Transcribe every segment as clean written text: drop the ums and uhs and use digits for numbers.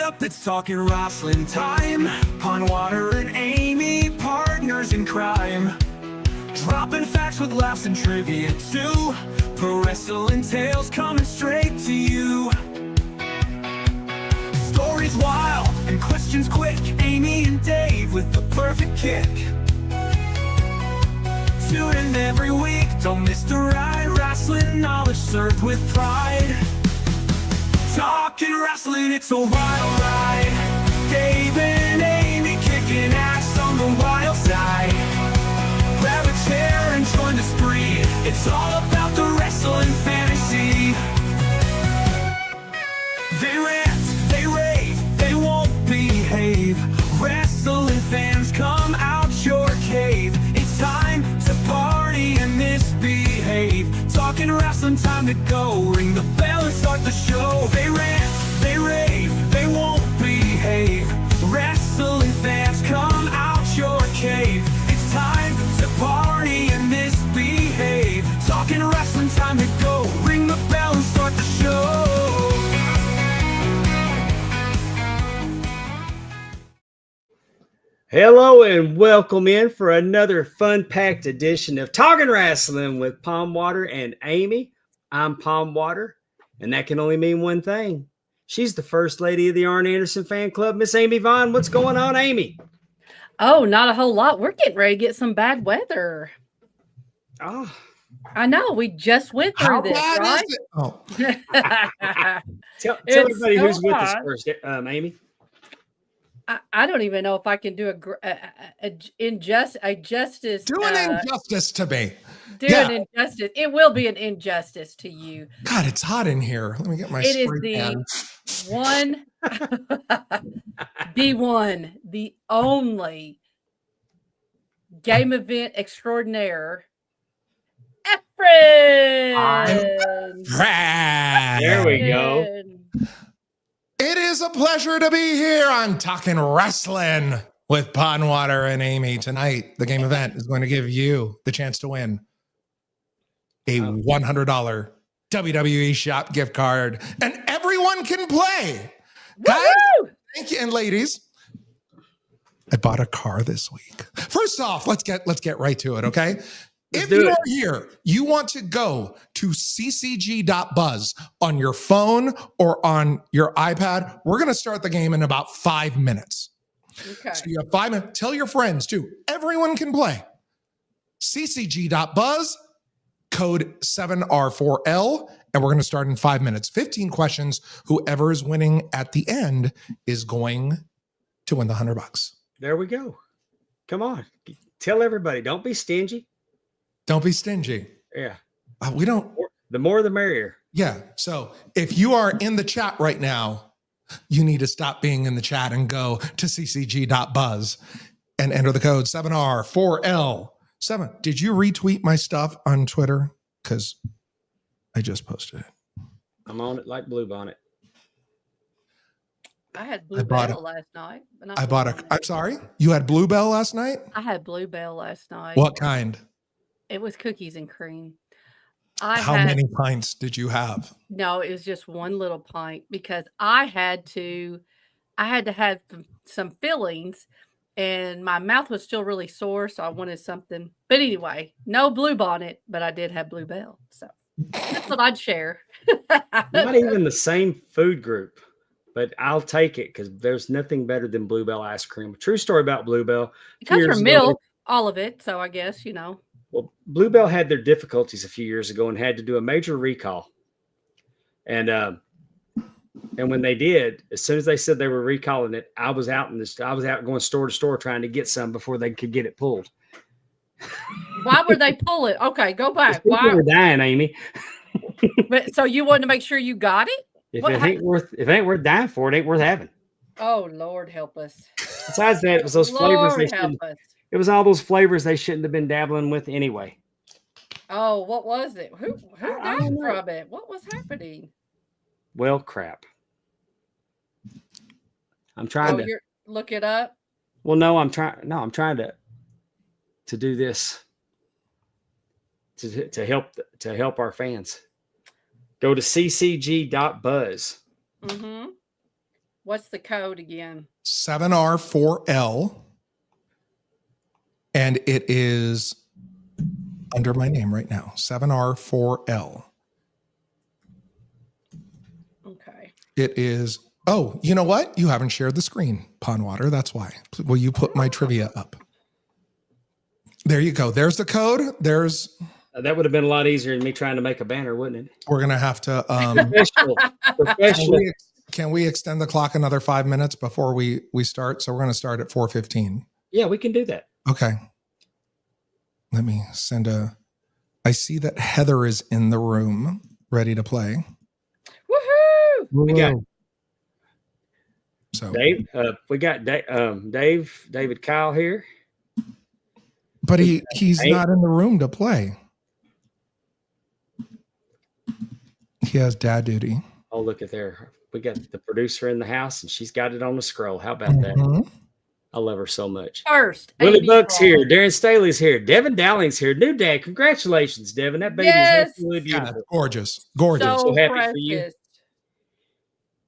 up, it's talking wrestling time. Pond Water and Amy, partners in crime. Dropping facts with laughs and trivia too. Pro wrestling tales coming straight to you. Stories wild and questions quick. Amy and Dave with the perfect kick. Tune in every week, don't miss the ride. Wrestling knowledge served with pride. Talking wrestling, it's a wild ride. Dave and Amy kicking ass on the wild side. Grab a chair and join the spree. It's all about the wrestling fantasy. They rant, they rave, they won't behave. Wrestling fans, come out your cave. It's time to party and misbehave. Talking wrestling, time to go. Ring the bell and start the show. They rant, they rave, they won't behave. Wrestling fans, come out your cave. It's time to party and misbehave. Talking wrestling, time to go. Ring the bell and start the show. Hello and welcome in for another fun-packed edition of Talking Wrestling with Pond Water and Amy. I'm Pond Water, and that can only mean one thing. She's the first lady of the Arn Anderson fan club, Miss Amy Vaughn. What's going on, Amy? Oh, not a whole lot. We're getting ready to get some bad weather. Oh, I know. We just went through this, right? Oh, tell It's everybody so who's with us hot. first, Amy. I don't even know if I can do a justice. do an injustice to me. Do Yeah. an injustice. It will be an injustice to you. God, it's hot in here. Let me get my It is spray can. the only game event extraordinaire, Efren. There we go. It is a pleasure to be here on Talking Wrestling with Pond Water and Amy. Tonight, the game event is going to give you the chance to win a $100 WWE SHOP Gift Card, and everyone can play. Guys, Woo-hoo! thank you, and ladies. I bought a car this week. First off, let's get right to it, okay? If do you it. are here, you want to go to ccg.buzz on your phone or on your iPad. We're going to start the game in about 5 minutes. Okay. So you have 5 minutes. Tell your friends too. Everyone can play. ccg.buzz, code 7R4L, and we're going to start in 5 minutes. 15 questions. Whoever is winning at the end is going to win the $100. There we go. Come on. Tell everybody. Don't be stingy. Don't be stingy. Yeah. We don't. The more the merrier. Yeah. So if you are in the chat right now, you need to stop being in the chat and go to ccg.buzz and enter the code 7R4L7. Did you retweet my stuff on Twitter? Because I just posted it. I'm on it like Bluebonnet. I had I bought Bluebell last night. But I bought a. I'm sorry. You had Bluebell last night? I had Bluebell last night. What kind? It was cookies and cream. How many pints did you have? No, it was just one little pint because I had to have some fillings and my mouth was still really sore. So I wanted something, but anyway, no Bluebonnet, but I did have Bluebell. So that's what I'd share. Not even the same food group, but I'll take it because there's nothing better than Bluebell ice cream. True story about Bluebell. It comes Years from ago, milk, all of it. So I guess, Well, Bluebell had their difficulties a few years ago and had to do a major recall. And when they did, as soon as they said they were recalling it, I was out going store to store trying to get some before they could get it pulled. Why would they pull it? Okay, go back. People Why? were dying, Amy. But so you wanted to make sure you got it? If it ain't worth dying for, it ain't worth having. Oh, Lord help us. Besides that, it was those flavors they Lord help shouldn't. us. It was all those flavors they shouldn't have been dabbling with anyway. Oh, what was it? Who I died don't know. from it? What was happening? Well, crap. I'm trying to. You're look it up. Well, no, I'm trying. No, I'm trying to do this to help our fans. Go to ccg.buzz. Mm-hmm. What's the code again? 7R4L. And it is under my name right now. 7R4L. Okay. It is. Oh, you know what? You haven't shared the screen, Pondwater. That's why. Will you put my trivia up? There you go. There's the code. There's. That would have been a lot easier than me trying to make a banner, wouldn't it? We're gonna have to. Professional. Can we extend the clock another 5 minutes before we start? So we're gonna start at 4:15. Yeah, we can do that. Okay. Let me send a. I see that Heather is in the room, ready to play. Woohoo! We got So Dave. We got David Kyle here. but he's not in the room to play. He has dad duty. Oh, look at there. We got the producer in the house, and she's got it on the scroll. How about that? Mhm. I love her so much. First, Willie 80 Buck's roll. here. Darren Staley's here. Devin Dowling's here. New dad. Congratulations, Devin. That baby's Yes. absolutely Yeah, beautiful. gorgeous. Gorgeous. So happy for you. precious.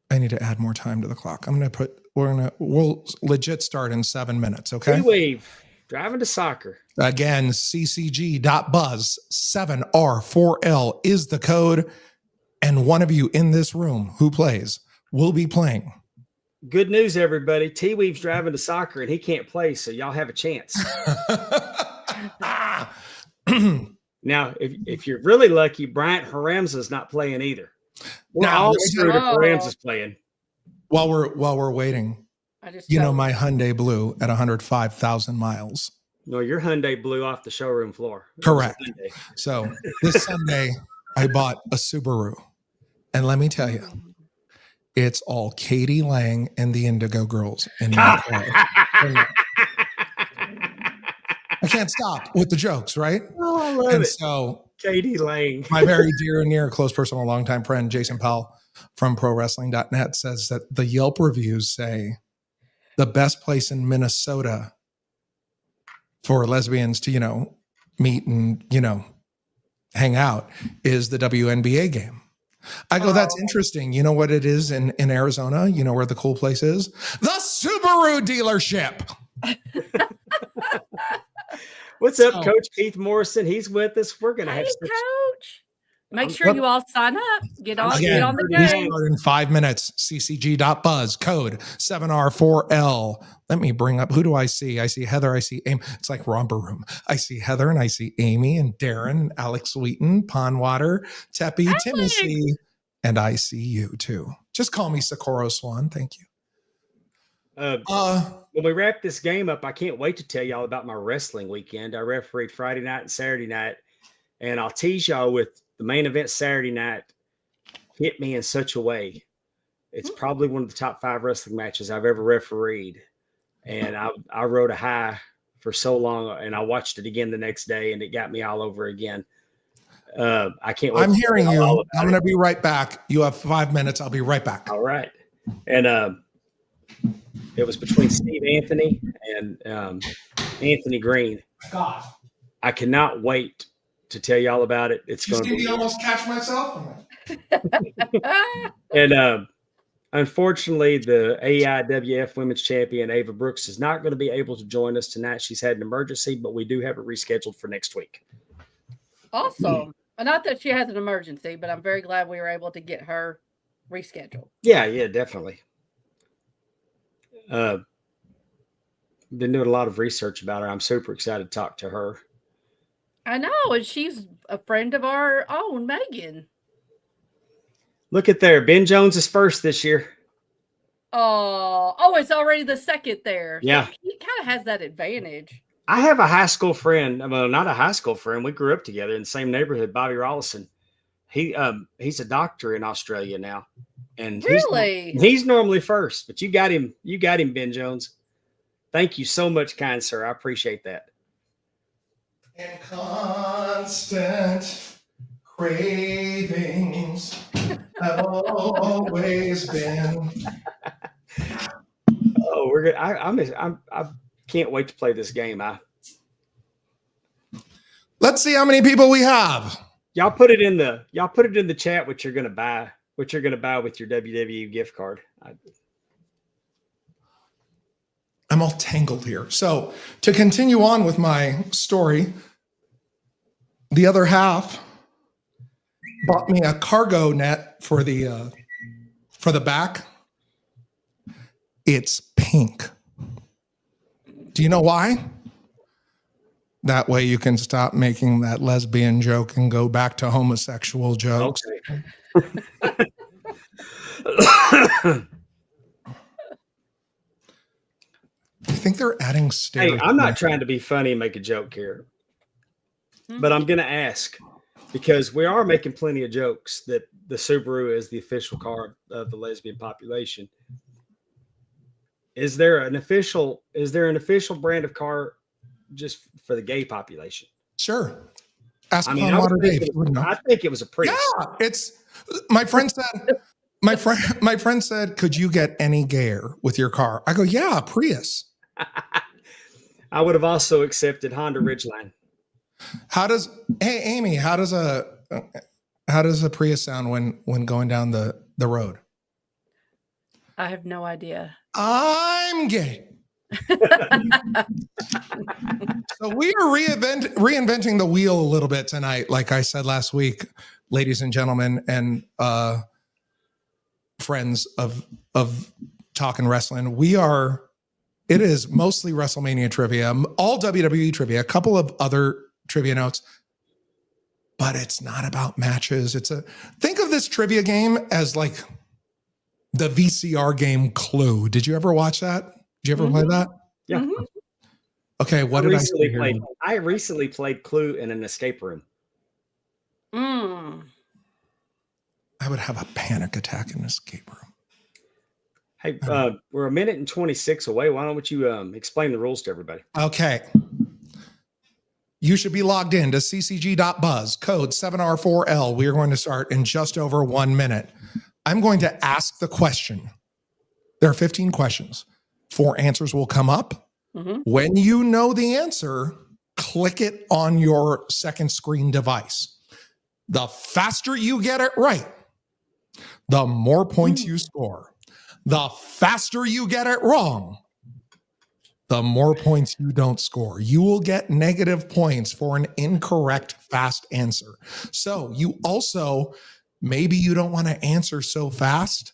I need to add more time to the clock. We'll legit start in 7 minutes. Okay. Wave driving to soccer. Again, ccg.buzz 7R4L is the code. And one of you in this room who plays will be playing. Good news, everybody. T-Weave's driving to soccer, and he can't play, so y'all have a chance. Now, if you're really lucky, Bryant Haramza's not playing either. We're Now, all let me screwed if Oh. Haramza's playing. While we're waiting, I just you know, told- my Hyundai Blue at 105,000 miles. No, your Hyundai blew off the showroom floor. Correct. It was a Hyundai. So this Sunday, I bought a Subaru. And let me tell you, it's all Katie Lang and the Indigo Girls in my car. I can't stop with the jokes, right? Oh, I love And it. so Katie Lang. my very dear and near close personal longtime friend, Jason Powell from ProWrestling.net, says that the Yelp reviews say the best place in Minnesota for lesbians to, meet and, hang out is the WNBA game. I go, that's interesting. You know what it is in Arizona? You know where the cool place is? The Subaru dealership. What's up, So- Coach Keith Morrison? He's with us. We're going to Hey, have such coach. Make sure What- you all sign up. Get on Again, the we game. start in 5 minutes. ccg.buzz, code 7R4L. Let me bring up, who do I see? I see Heather, I see Amy. It's like romper room. I see Heather and I see Amy and Darren and Alex Wheaton, Pondwater, Teppy, Timothy, and I see you too. Just call me Socorro Swan. Thank you. when we wrap this game up, I can't wait to tell y'all about my wrestling weekend. I refereed Friday night and Saturday night, and I'll tease y'all with the main event Saturday night hit me in such a way. It's probably one of the top 5 wrestling matches I've ever refereed. And I rode a high for so long, and I watched it again the next day, and it got me all over again. I can't wait. I'm to hearing tell you. all about I'm it. going to be right back. You have 5 minutes. I'll be right back. All right. And it was between Steve Anthony and Anthony Green. God. I cannot wait to tell y'all about it. It's going to be. almost catch myself? And unfortunately, the AIWF Women's Champion Ava Brooks is not going to be able to join us tonight. She's had an emergency, but we do have it rescheduled for next week. Awesome. Not that she has an emergency, but I'm very glad we were able to get her rescheduled. Yeah, definitely. Been doing a lot of research about her. I'm super excited to talk to her. I know, and she's a friend of our own, Megan. Look at there. Ben Jones is first this year. Oh, it's already the second there. So Yeah. he kind of has that advantage. I have a high school friend. Well, not a high school friend. We grew up together in the same neighborhood, Bobby Rollison. He's a doctor in Australia now. And Really? he's normally first, but you got him, Ben Jones. Thank you so much, kind sir. I appreciate that. And constant cravings have always been. Oh, we're good. I can't wait to play this game. Let's see how many people we have. Y'all put it in the chat what you're gonna buy with your WWE gift card. I'm all tangled here. So to continue on with my story, the other half bought me a cargo net for the back. It's pink. Do you know why? That way you can stop making that lesbian joke and go back to homosexual jokes. Okay. I think they're adding stairs. Hey, I'm not trying to be funny and make a joke here, but I'm going to ask because we are making plenty of jokes that the Subaru is the official car of the lesbian population. Is there an official brand of car just for the gay population? Sure. Ask I mean, Pawn Water Dave. I think it was a Prius. Yeah, it's my friend said. My friend said, "Could you get any gayer with your car?" I go, "Yeah, Prius." I would have also accepted Honda Ridgeline. Hey Amy, how does a Prius sound when going down the road? I have no idea. I'm gay. So we are reinventing the wheel a little bit tonight, like I said last week, ladies and gentlemen, and friends of Talking Wrestling. It is mostly WrestleMania trivia, all WWE trivia, a couple of other trivia notes, but it's not about matches. Think of this trivia game as like the VCR game Clue. Did you ever watch that? Did you ever play that? Yeah. Mm-hmm. Okay, what did I say here? I recently played Clue in an escape room. Mm. I would have a panic attack in an escape room. Hey, we're a minute and 26 away. Why don't you explain the rules to everybody? Okay. You should be logged in to ccg.buzz, code 7R4L. We are going to start in just over 1 minute. I'm going to ask the question. There are 15 questions. 4 answers will come up. Mm-hmm. When you know the answer, click it on your second screen device. The faster you get it right, the more points you score. The faster you get it wrong, the more points you don't score. You will get negative points for an incorrect fast answer. So you also, maybe you don't want to answer so fast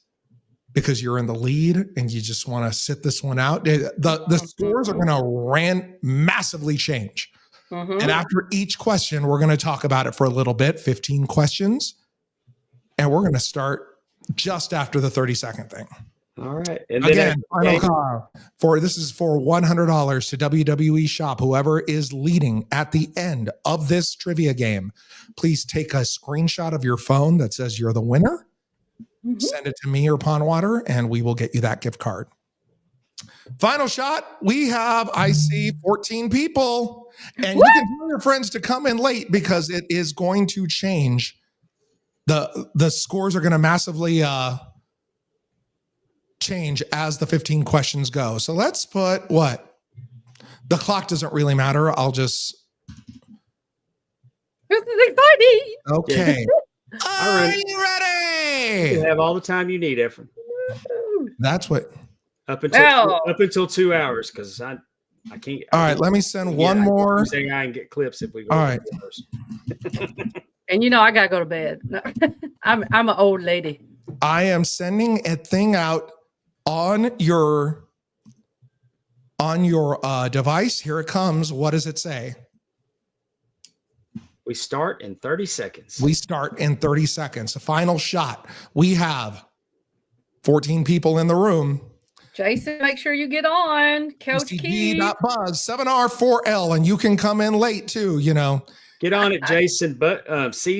because you're in the lead and you just want to sit this one out. The scores are going to massively change. Mm-hmm. And after each question, we're going to talk about it for a little bit, 15 questions. And we're going to start just after the 30-second thing. All right. And again, final call this is for $100 to WWE Shop. Whoever is leading at the end of this trivia game, please take a screenshot of your phone that says you're the winner. Mm-hmm. Send it to me or Pawn Water, and we will get you that gift card. Final shot. We have, I see 14 people, and you can tell your friends to come in late because it is going to change. The scores are going to massively change as the 15 questions go. So let's put what? The clock doesn't really matter. I'll just. This is exciting. Okay. Are you ready? You have all the time you need, Efren. That's what. Up until 2 hours, because I can't. All right, let me send one more. I'm saying I can get clips if we go. All right. And I gotta go to bed. I'm an old lady. I am sending a thing out on your device. Here it comes. What does it say? We start in 30 seconds. We start in 30 seconds. A final shot. We have 14 people in the room. Jason, make sure you get on. Coach Keith. CCG.buzz, 7R4L, and you can come in late too, Get on it, Jason. But ccg.buzz,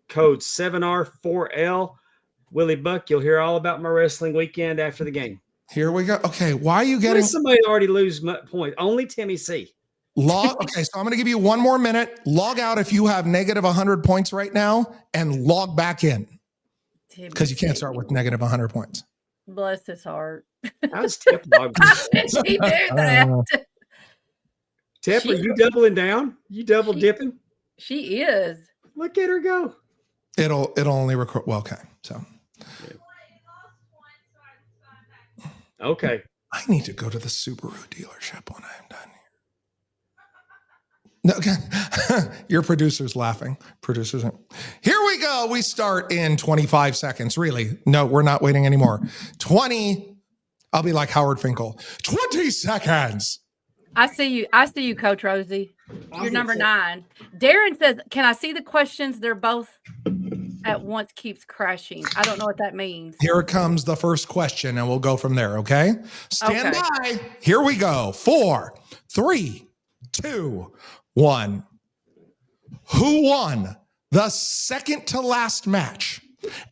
code 7R4L. Willie Buck, you'll hear all about my wrestling weekend after the game. Here we go. Okay, why are you What getting if somebody already lose points? Only Timmy C. Okay, so I'm going to give you one more minute. Log out if you have negative 100 points right now, and log back in because you can't start with negative 100 points. Bless his heart. I was Tip. How did she do that? Tip, are you doubling down? You double dipping? She is. Look at her go. It'll only record. Well, okay, so. Okay. I need to go to the Subaru dealership when I'm done here. No, okay. Your producer's laughing. Producers. Here we go. We start in 25 seconds. Really? No, we're not waiting anymore. 20. I'll be like Howard Finkel. 20 seconds. I see you, Coach Rosie. You're number 9. Darren says, "Can I see the questions? They're both at once keeps crashing." I don't know what that means. Here comes the first question, and we'll go from there, okay? Stand by. Here we go. 4, 3, 2, 1. Who won the second to last match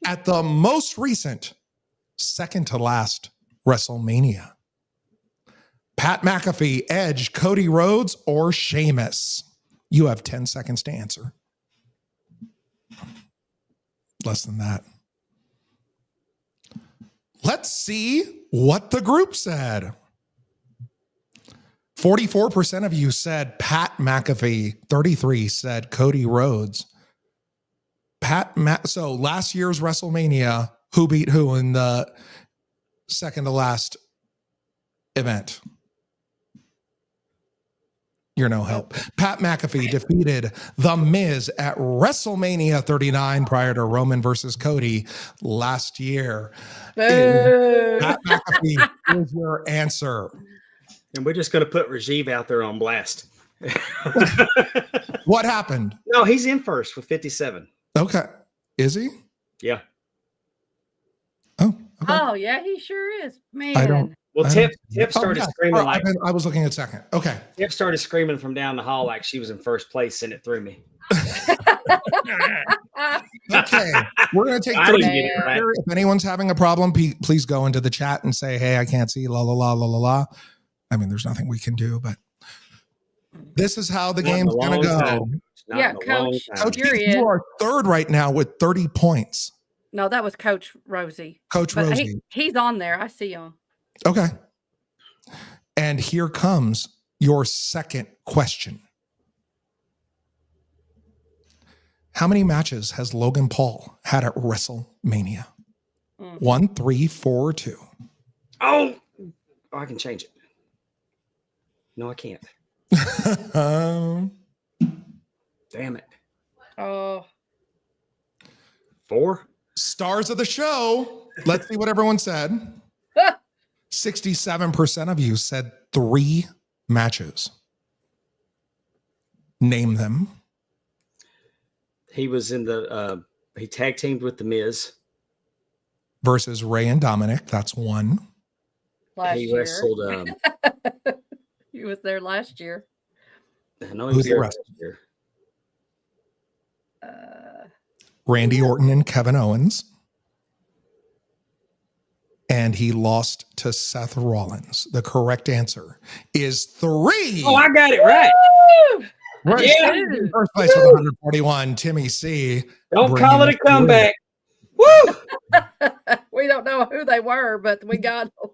at the most recent second to last WrestleMania? Pat McAfee, Edge, Cody Rhodes, or Sheamus? You have 10 seconds to answer. Less than that. Let's see what the group said. 44% of you said Pat McAfee. 33 said Cody Rhodes. So last year's WrestleMania, who beat who in the second to last event? You're no help. Pat McAfee defeated The Miz at WrestleMania 39 prior to Roman versus Cody last year. Pat McAfee is your answer. And we're just going to put Rajiv out there on blast. What happened? No, he's in first with 57. Okay. Is he? Yeah. Oh. Okay. Oh, yeah, he sure is. Man. I don't. Well, Tip started screaming like I was looking at second. Okay. Tip started screaming from down the hall like she was in first place, and it threw me. Okay. We're going to take I 30 didn't get it right. If anyone's having a problem, please go into the chat and say, hey, I can't see, la, la, la, la, la, la. I mean, there's nothing we can do, but this is how the game's going to go. Yeah, Coach. Coach, you are third right now with 30 points. No, that was Coach Rosie. Coach But Rosie. he's on there. I see him. Okay. And here comes your second question. How many matches has Logan Paul had at WrestleMania? 1, 3, 4, 2. Oh, I can change it. No, I can't. Damn it. Oh. 4? Stars of the show. Let's see what everyone said. 67% of you said 3 matches. Name them. He was in the he tag teamed with The Miz versus Ray and Dominic. That's 1. He wrestled. He was there last year. I know he was there last year. Randy Orton and Kevin Owens. And he lost to Seth Rollins. The correct answer is 3. Oh, I got it right. Right. Yeah. In first place with 141, Timmy C. Don't call it a comeback. Woo! We don't know who they were, but we got them.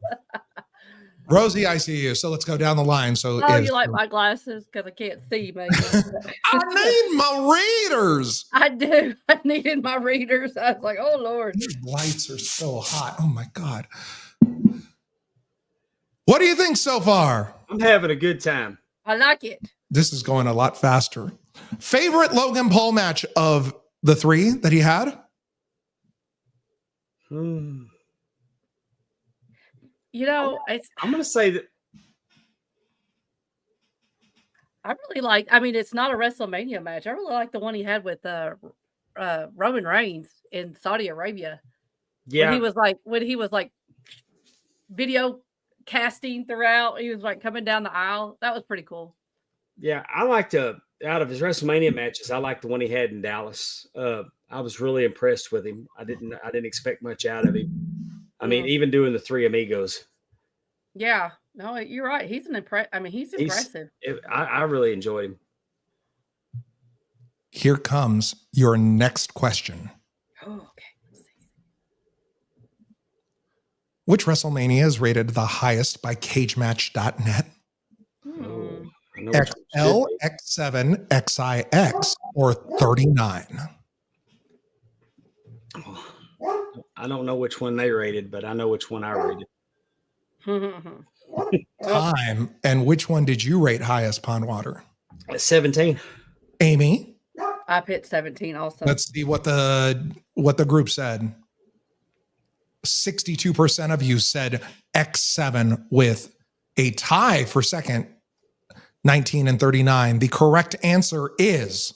Rosie, I see you. So let's go down the line. So You like my glasses because I can't see, maybe. I need my readers. I do. I needed my readers. I was like, oh, Lord. These lights are so hot. Oh, my God. What do you think so far? I'm having a good time. I like it. This is going a lot faster. Favorite Logan Paul match of the 3 that he had? Hmm. You know, I'm going to say that. I really like, I mean, it's not a WrestleMania match. I really like the one he had with Roman Reigns in Saudi Arabia. Yeah. When he was like video casting throughout, he was like coming down the aisle. That was pretty cool. Yeah, I liked out of his WrestleMania matches, I liked the one he had in Dallas. I was really impressed with him. I didn't expect much out of him. I mean, even doing the 3 Amigos. Yeah, no, you're right. He's impressive. I really enjoyed him. Here comes your next question. Oh, okay. Let's see. Which WrestleMania is rated the highest by CageMatch.net? XL, X7, XIX, or 39? I don't know which one they rated, but I know which one I rated. Time. And which one did you rate highest, Pondwater? 17. Amy? I picked 17 also. Let's see what the group said. 62% of you said X7 with a tie for second, 19 and 39. The correct answer is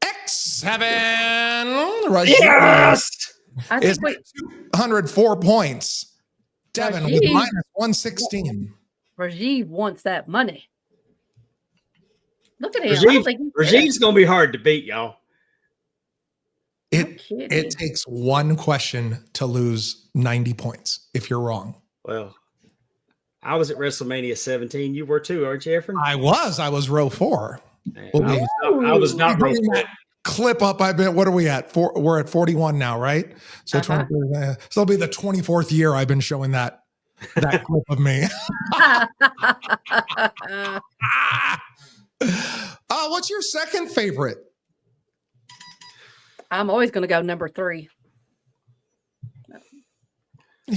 X7. Yes! I Is think 204 points. Devin with Rajiv. minus 116. Rajiv wants that money. Look at him. I don't think he's Rajiv's going to be hard to beat, y'all. It takes one question to lose 90 points if you're wrong. Well, I was at WrestleMania 17. You were too, aren't you, Efren? I was row 4. I was not row 4. Clip up. What are we at? We're at 41 now, right? So, so it'll be the 24th year I've been showing that clip of me. What's your second favorite? I'm always going to go number 3.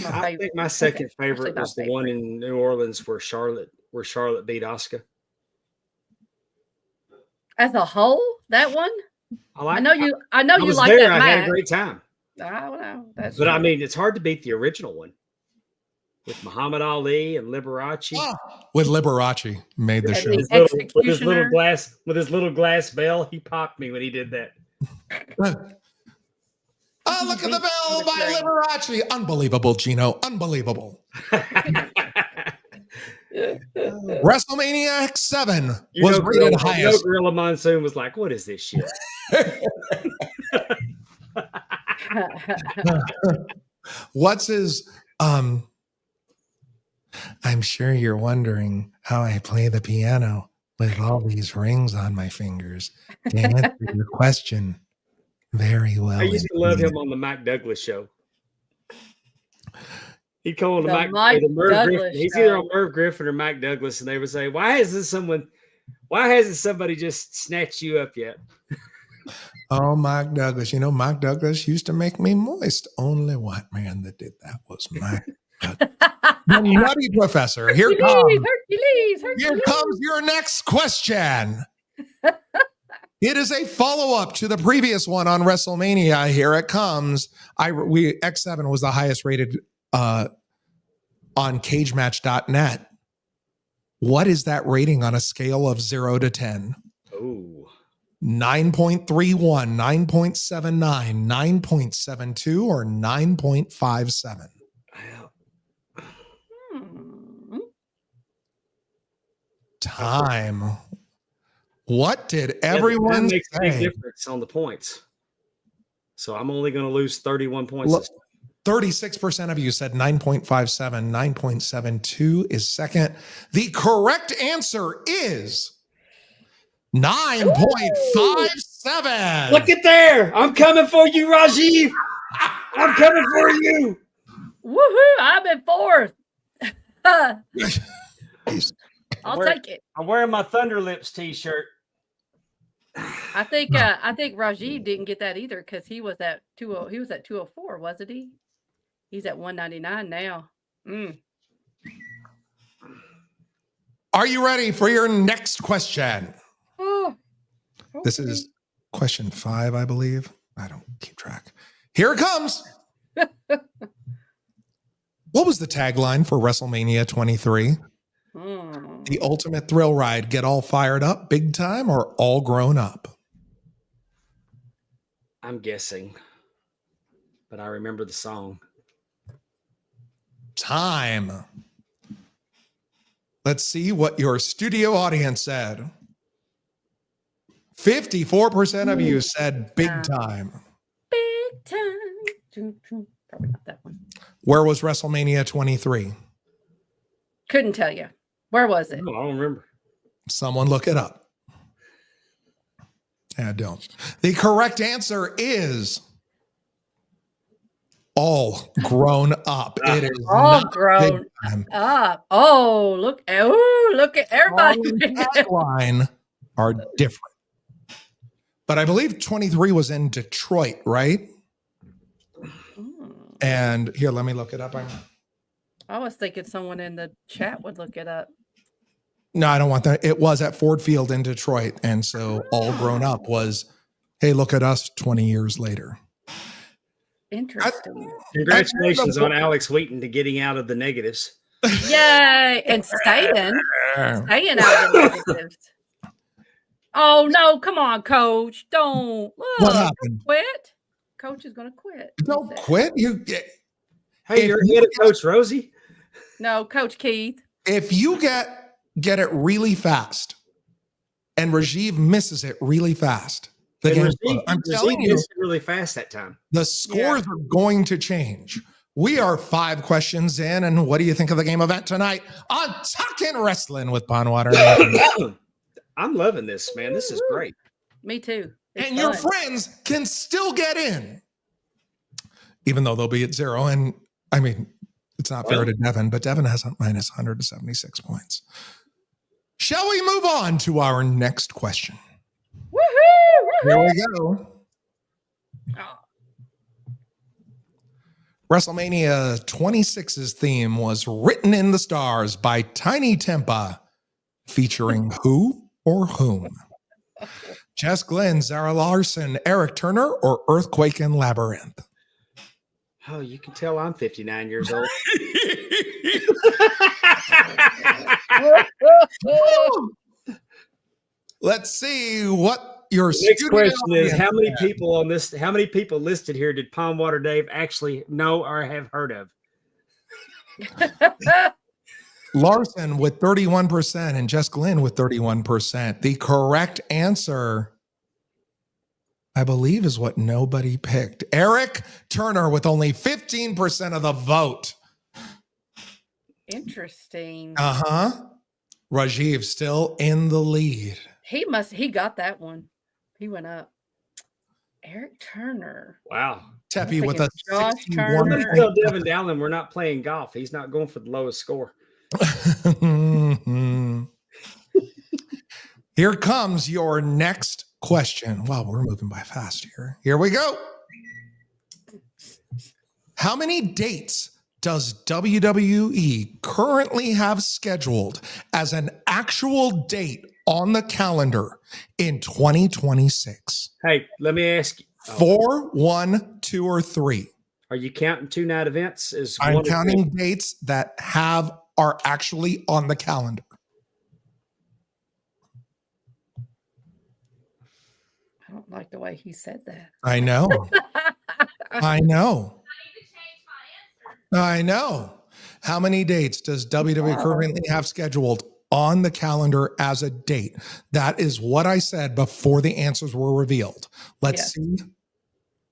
I think my second favorite was the one in New Orleans where Charlotte beat Asuka. As a whole, that one. I know you like that I match. had a great time. I don't know. But true. I mean, it's hard to beat the original one with Muhammad Ali and Liberace. With Liberace made the show. With his little glass bell, he popped me when he did that. Oh, look at the bell by Liberace. Unbelievable, Gino. Unbelievable. WrestleMania X7 was rated highest. Gorilla Monsoon was like, what is this shit? What's his I'm sure you're wondering how I play the piano with all these rings on my fingers. To answer your question very well. I used to love him on the Mike Douglas show. He'd call him Mike Merv Griffin. He's either on Merv Griffin or Mike Douglas, and they would say, why hasn't somebody just snatched you up yet? Oh, Mike Douglas. You know, Mike Douglas used to make me moist. Only white man that did that was Mike Douglas. The Nutty Professor. Here comes your next question. It is a follow-up to the previous one on WrestleMania. Here it comes. X7 was the highest rated on cagematch.net. What is that rating on a scale of 0 to 10? Oh, 9.31, 9.79, 9.72, or 9.57? Time. What did everyone say? That makes a big difference on the points. So I'm only going to lose 31 points. 36% of you said 9.57. 9.72 is second. The correct answer is 9.57. Look at there. I'm coming for you, Rajiv. I'm coming for you. Woohoo. I'm in 4th. I'll take it. I'm wearing my Thunder Lips t-shirt. I think Rajiv didn't get that either because he was at 204, wasn't he? He's at 199 now. Are you ready for your next question? Oh, okay. This is question 5, I believe. I don't keep track. Here it comes. What was the tagline for WrestleMania 23? The ultimate thrill ride. Get all fired up, big time, or all grown up? I'm guessing, but I remember the song. Time. Let's see what your studio audience said. 54% of you said big time. Big time. Probably not that one. Where was WrestleMania 23? Couldn't tell you. Where was it? No, I don't remember. Someone look it up. I don't. The correct answer is all grown up. It is all grown up. Oh, look at everybody. Tagline are different. But I believe 23 was in Detroit, right? And here, let me look it up. I was thinking someone in the chat would look it up. No, I don't want that. It was at Ford Field in Detroit. And so All Grown Up was, hey, look at us 20 years later. Interesting. Congratulations on Alex Wheaton to getting out of the negatives. Yay! And staying out of the negatives. Oh no! Come on, Coach. Don't What happened? quit. Coach is going to quit. Don't quit. Hey, you're ahead of Coach Rosie. No, Coach Keith. If you get it really fast, and Rajiv misses it really fast, I'm telling you, missed it really fast that time. The scores are going to change. We are 5 questions in, and what do you think of the game event tonight on Talkin' Wrestling with Pondwater? I'm loving this, man. This is great. Me too. It's and fun. your friends can still get in, even though they'll be at 0. And I mean, it's not fair to Devin, but Devin has minus 176 points. Shall we move on to our next question? Woohoo! Here we go. Oh. WrestleMania 26's theme was written in the stars by Tiny Tempa, featuring who or whom? Jess Glynn, Zara Larson, Eric Turner, or Earthquake and Labyrinth? Oh, you can tell I'm 59 years old. Let's see what your next question is: how many people on this? How many people listed here did Pondwater Dave actually know or have heard of? Larson with 31% and Jess Glynn with 31%. The correct answer, I believe, is what nobody picked. Eric Turner with only 15% of the vote. Interesting. Rajiv still in the lead. He got that one. He went up. Eric Turner. Wow. Teppy with a Josh 61. Turner. Tell Devin Dowling we're not playing golf. He's not going for the lowest score. Here comes your next question. Wow, we're moving by fast here. Here we go. How many dates does WWE currently have scheduled as an actual date on the calendar in 2026? Hey, let me ask you. 4, 1, 2, or 3? Are you counting 2-night events? I'm counting dates that are actually on the calendar. I don't like the way he said that. I know. I know. I know. How many dates does WWE currently have scheduled on the calendar as a date? That is what I said before the answers were revealed. Let's see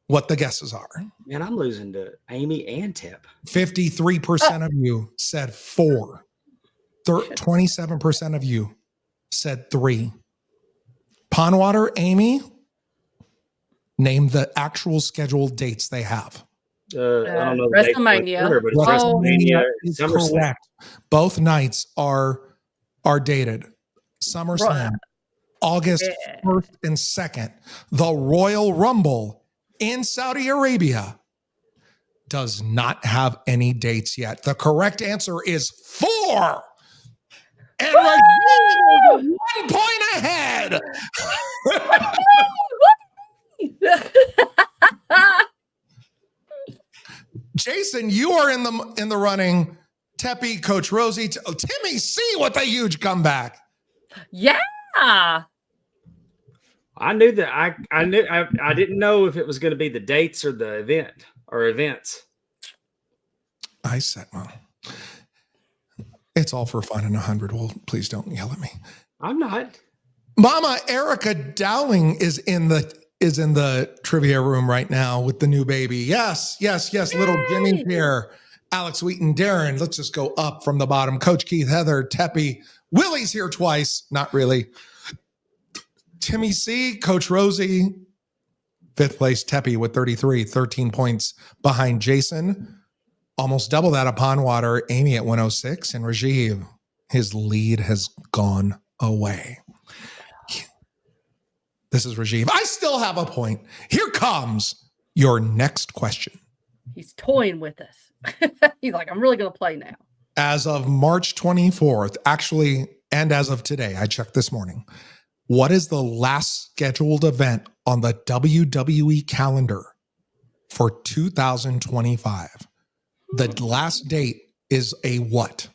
what the guesses are. Man, I'm losing to Amy and Tip. 53% of you said 4. 27% of you said 3. Pondwater, Amy, name the actual scheduled dates they have. I don't know. WrestleMania. WrestleMania is correct. Both nights are dated. SummerSlam, August 1st and 2nd. The Royal Rumble in Saudi Arabia does not have any dates yet. The correct answer is 4. And we're 1 point ahead. Jason, you are in the running. Teppy, Coach Rosie, Timmy C with a huge comeback. Yeah. I knew that. I didn't know if it was going to be the dates or the event or events. I said, well, it's all for fun and 100. Well, please don't yell at me. I'm not. Mama Erica Dowling is in the trivia room right now with the new baby. Yes. Little Jimmy's here. Alex Wheaton, Darren. Let's just go up from the bottom. Coach Keith, Heather, Teppy. Willie's here twice. Not really. Timmy C, Coach Rosie. 5th place, Teppy with 33, 13 points behind Jason. Almost double that of Pondwater. Amy at 106. And Rajiv, his lead has gone away. This is Rajiv. I still have a point. Here comes your next question. He's toying with us. He's like, I'm really going to play now. As of March 24th, actually, and as of today, I checked this morning. What is the last scheduled event on the WWE calendar for 2025? The last date is a what?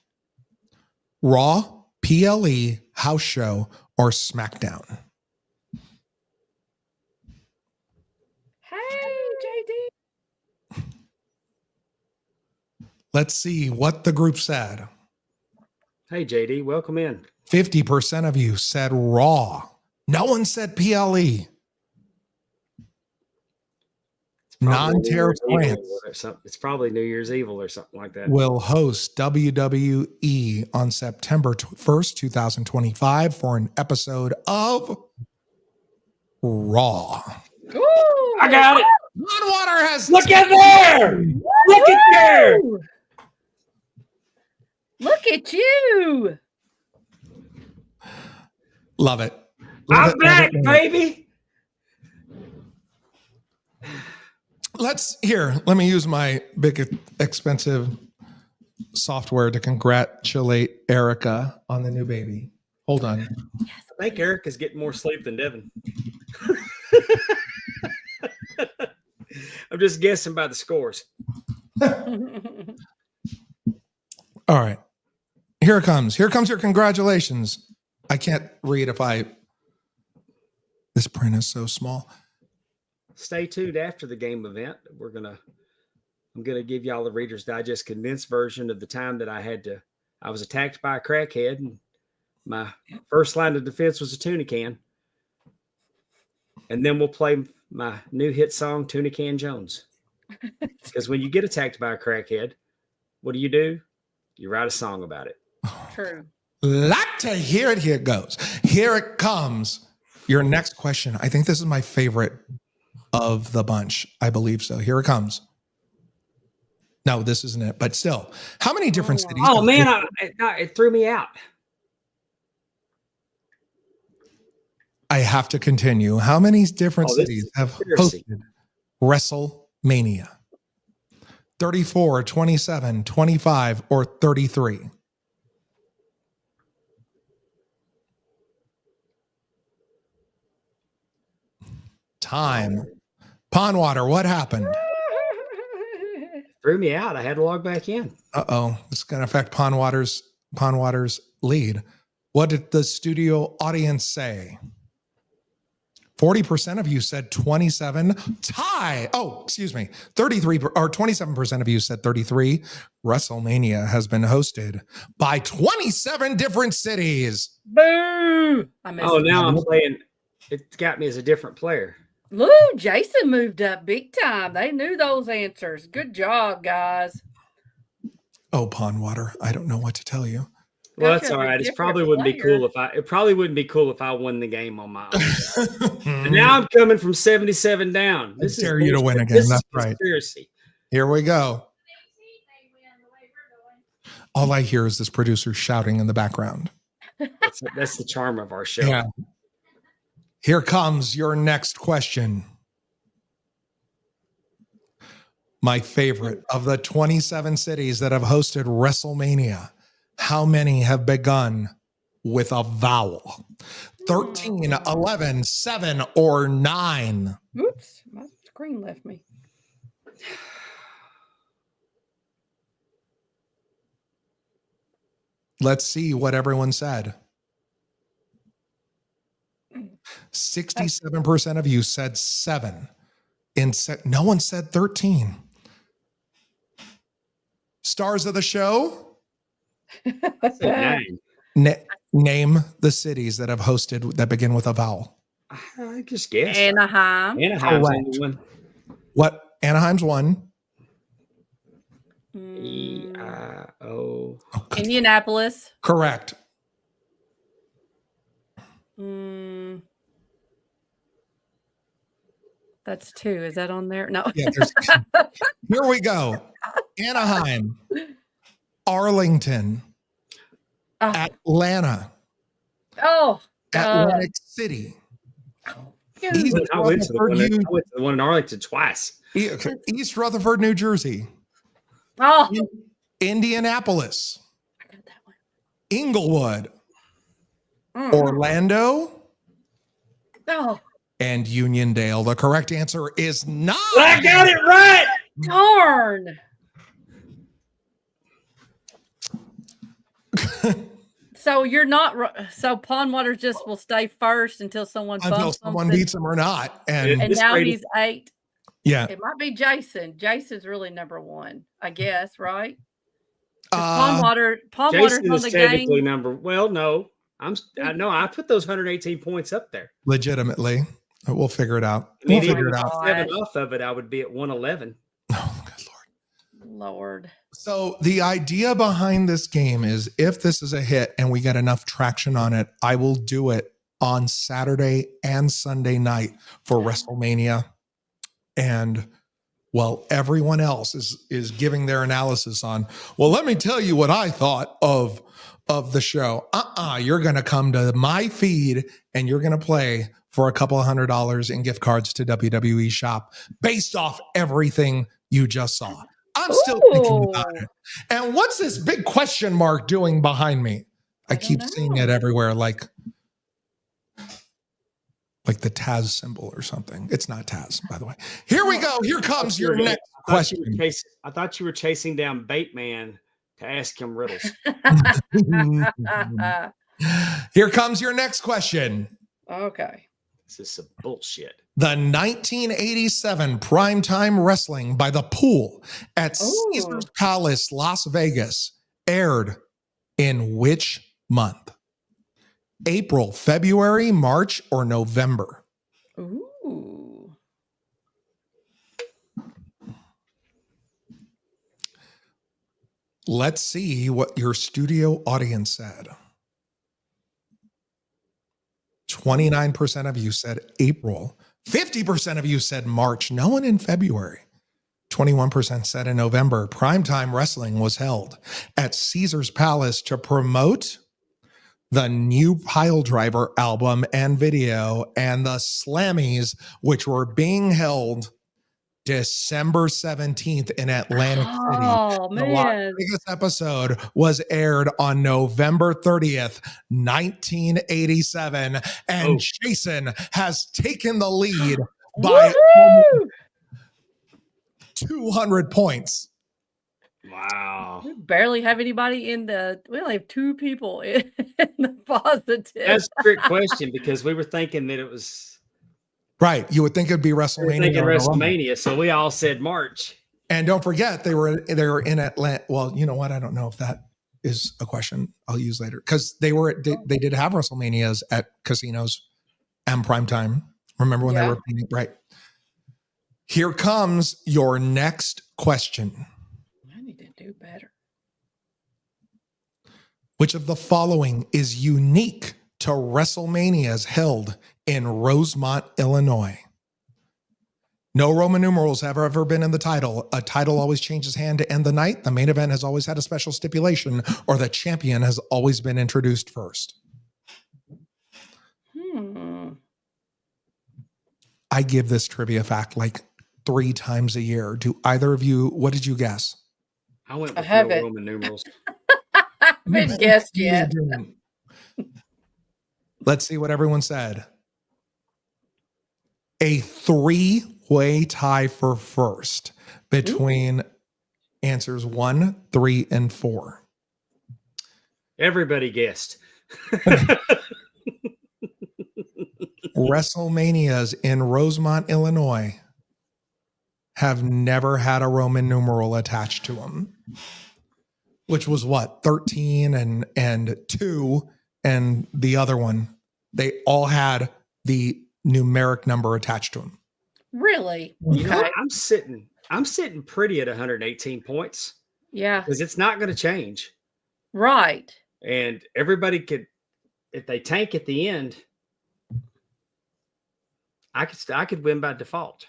Raw, PLE, house show, or SmackDown? Hey, JD. Let's see what the group said. Hey, JD, welcome in. 50% of you said Raw. No one said PLE. Non-tariff France It's probably New Year's Evil or something like that. will host WWE on September 1st, 2025 for an episode of Raw. Ooh, I got it. Water has Look at there. Look at there. Look at you. Love it. I'm back, baby. Let me use my big expensive software to congratulate Erica on the new baby. Hold on. I think Erica's getting more sleep than Devin. I'm just guessing by the scores. All right. Here it comes. Here comes your congratulations. I can't read this print is so small. Stay tuned after the game event. I'm gonna give y'all the Reader's Digest condensed version of the time that I was attacked by a crackhead, and my first line of defense was a tuna can. And then we'll play my new hit song, Tuna Can Jones. Because when you get attacked by a crackhead, what do? You write a song about it. True. Like to hear it. Here it goes. Here it comes. Your next question. I think this is my favorite of the bunch. I believe so. Here it comes. No, this isn't it. But still, how many different cities? Oh, man, it threw me out. I have to continue. How many different cities have hosted WrestleMania? 34, 27, 25, or 33? Time. Pondwater, what happened? Threw me out. I had to log back in. Uh-oh. It's going to affect Pondwater's lead. What did the studio audience say? 40% of you said 27. Tie. Oh, excuse me. 33 or 27% of you said 33. WrestleMania has been hosted by 27 different cities. Boo! Now I'm playing. It got me as a different player. Lou, Jason moved up big time. They knew those answers. Good job, guys. Oh, Pondwater, I don't know what to tell you. Well, that's all right. It probably wouldn't be cool if I won the game on my own. And now I'm coming from 77 down. This dare you to win again. That's right. Conspiracy. Here we go. All I hear is this producer shouting in the background. That's the charm of our show. Yeah. Here comes your next question. My favorite of the 27 cities that have hosted WrestleMania. How many have begun with a vowel? 13, 11, 7, or 9? Oops, my screen left me. Let's see what everyone said. 67% of you said 7. No one said 13. Stars of the show? Name the cities that have hosted that begin with a vowel. I just guess. Anaheim. Anaheim's one. What? Anaheim's one. E-I-O. Indianapolis. Correct. That's 2. Is that on there? No. Yeah, here we go. Anaheim, Arlington, Atlanta, Atlantic City, East I went to the Rutherford, one. I went to the one in Arlington twice. East Rutherford, New Jersey. Oh, Indianapolis. I got that one. Inglewood. Mm. Orlando. Oh, And Uniondale. The correct answer is 9. I got it right. darn. So you're not. So Pondwater just will stay first until someone Until bumps someone something. beats him or not. And And This now rate- he's 8. yeah. It might be Jason. Jason's really number 1, I guess, right? Pondwater's Jason on is the technically game. number. Well, no, I know I put those 118 points up there. Legitimately. We'll figure it out. I mean, We'll figure it my out. God. 7 off of it, I would be at 111. Oh, good Lord. Lord. So the idea behind this game is if this is a hit and we get enough traction on it, I will do it on Saturday and Sunday night for WrestleMania. And well, everyone else is giving their analysis on, well, let me tell you what I thought of the show. You're going to come to my feed and you're going to play for a couple of $100 in gift cards to WWE Shop based off everything you just saw. I'm still thinking about it. And what's this big question mark doing behind me? I keep seeing it everywhere, like the Taz symbol or something. It's not Taz, by the way. Here we go. Here comes your next question. I thought you were chasing down Bateman to ask him riddles. Here comes your next question. Okay. This is some bullshit. The 1987 primetime wrestling by the pool at Caesars Palace, Las Vegas, aired in which month? April, February, March, or November? Ooh. Let's see what your studio audience said. 29% of you said April. 50% of you said March. No one in February. 21% said in November. Primetime wrestling was held at Caesars Palace to promote the new Pile Driver album and video and the Slammies, which were being held December 17th in Atlantic City. Oh, The Las man. Vegas episode was aired on November 30th, 1987. And Jason has taken the lead by 200 points. Wow. We barely have anybody we only have 2 people in the positive. That's a trick question because we were thinking that it was Right. You would think it'd be we were WrestleMania. thinking WrestleMania, so we all said March. And don't forget, they were in Atlanta. Well, you know what? I don't know if that is a question I'll use later because they did have WrestleManias at casinos and primetime. Remember when they were right? Here comes your next question. I need to do better. Which of the following is unique to WrestleManias held in Rosemont, Illinois? No Roman numerals have ever been in the title. A title always changes hand to end the night. The main event has always had a special stipulation, or the champion has always been introduced first. I give this trivia fact like 3 times a year. Do either of you, what did you guess? I went with have no it. Roman numerals. I haven't guessed yet. Let's see what everyone said. A 3-way tie for first between answers 1, 3, and 4. Everybody guessed. WrestleManias in Rosemont, Illinois have never had a Roman numeral attached to them, which was what, 13 and 2 and the other one. They all had the numeric number attached to them. Really? You know, Okay. I'm sitting pretty at 118 points Yeah. because it's not going to change. Right. And everybody could, if they tank at the end, I could win by default.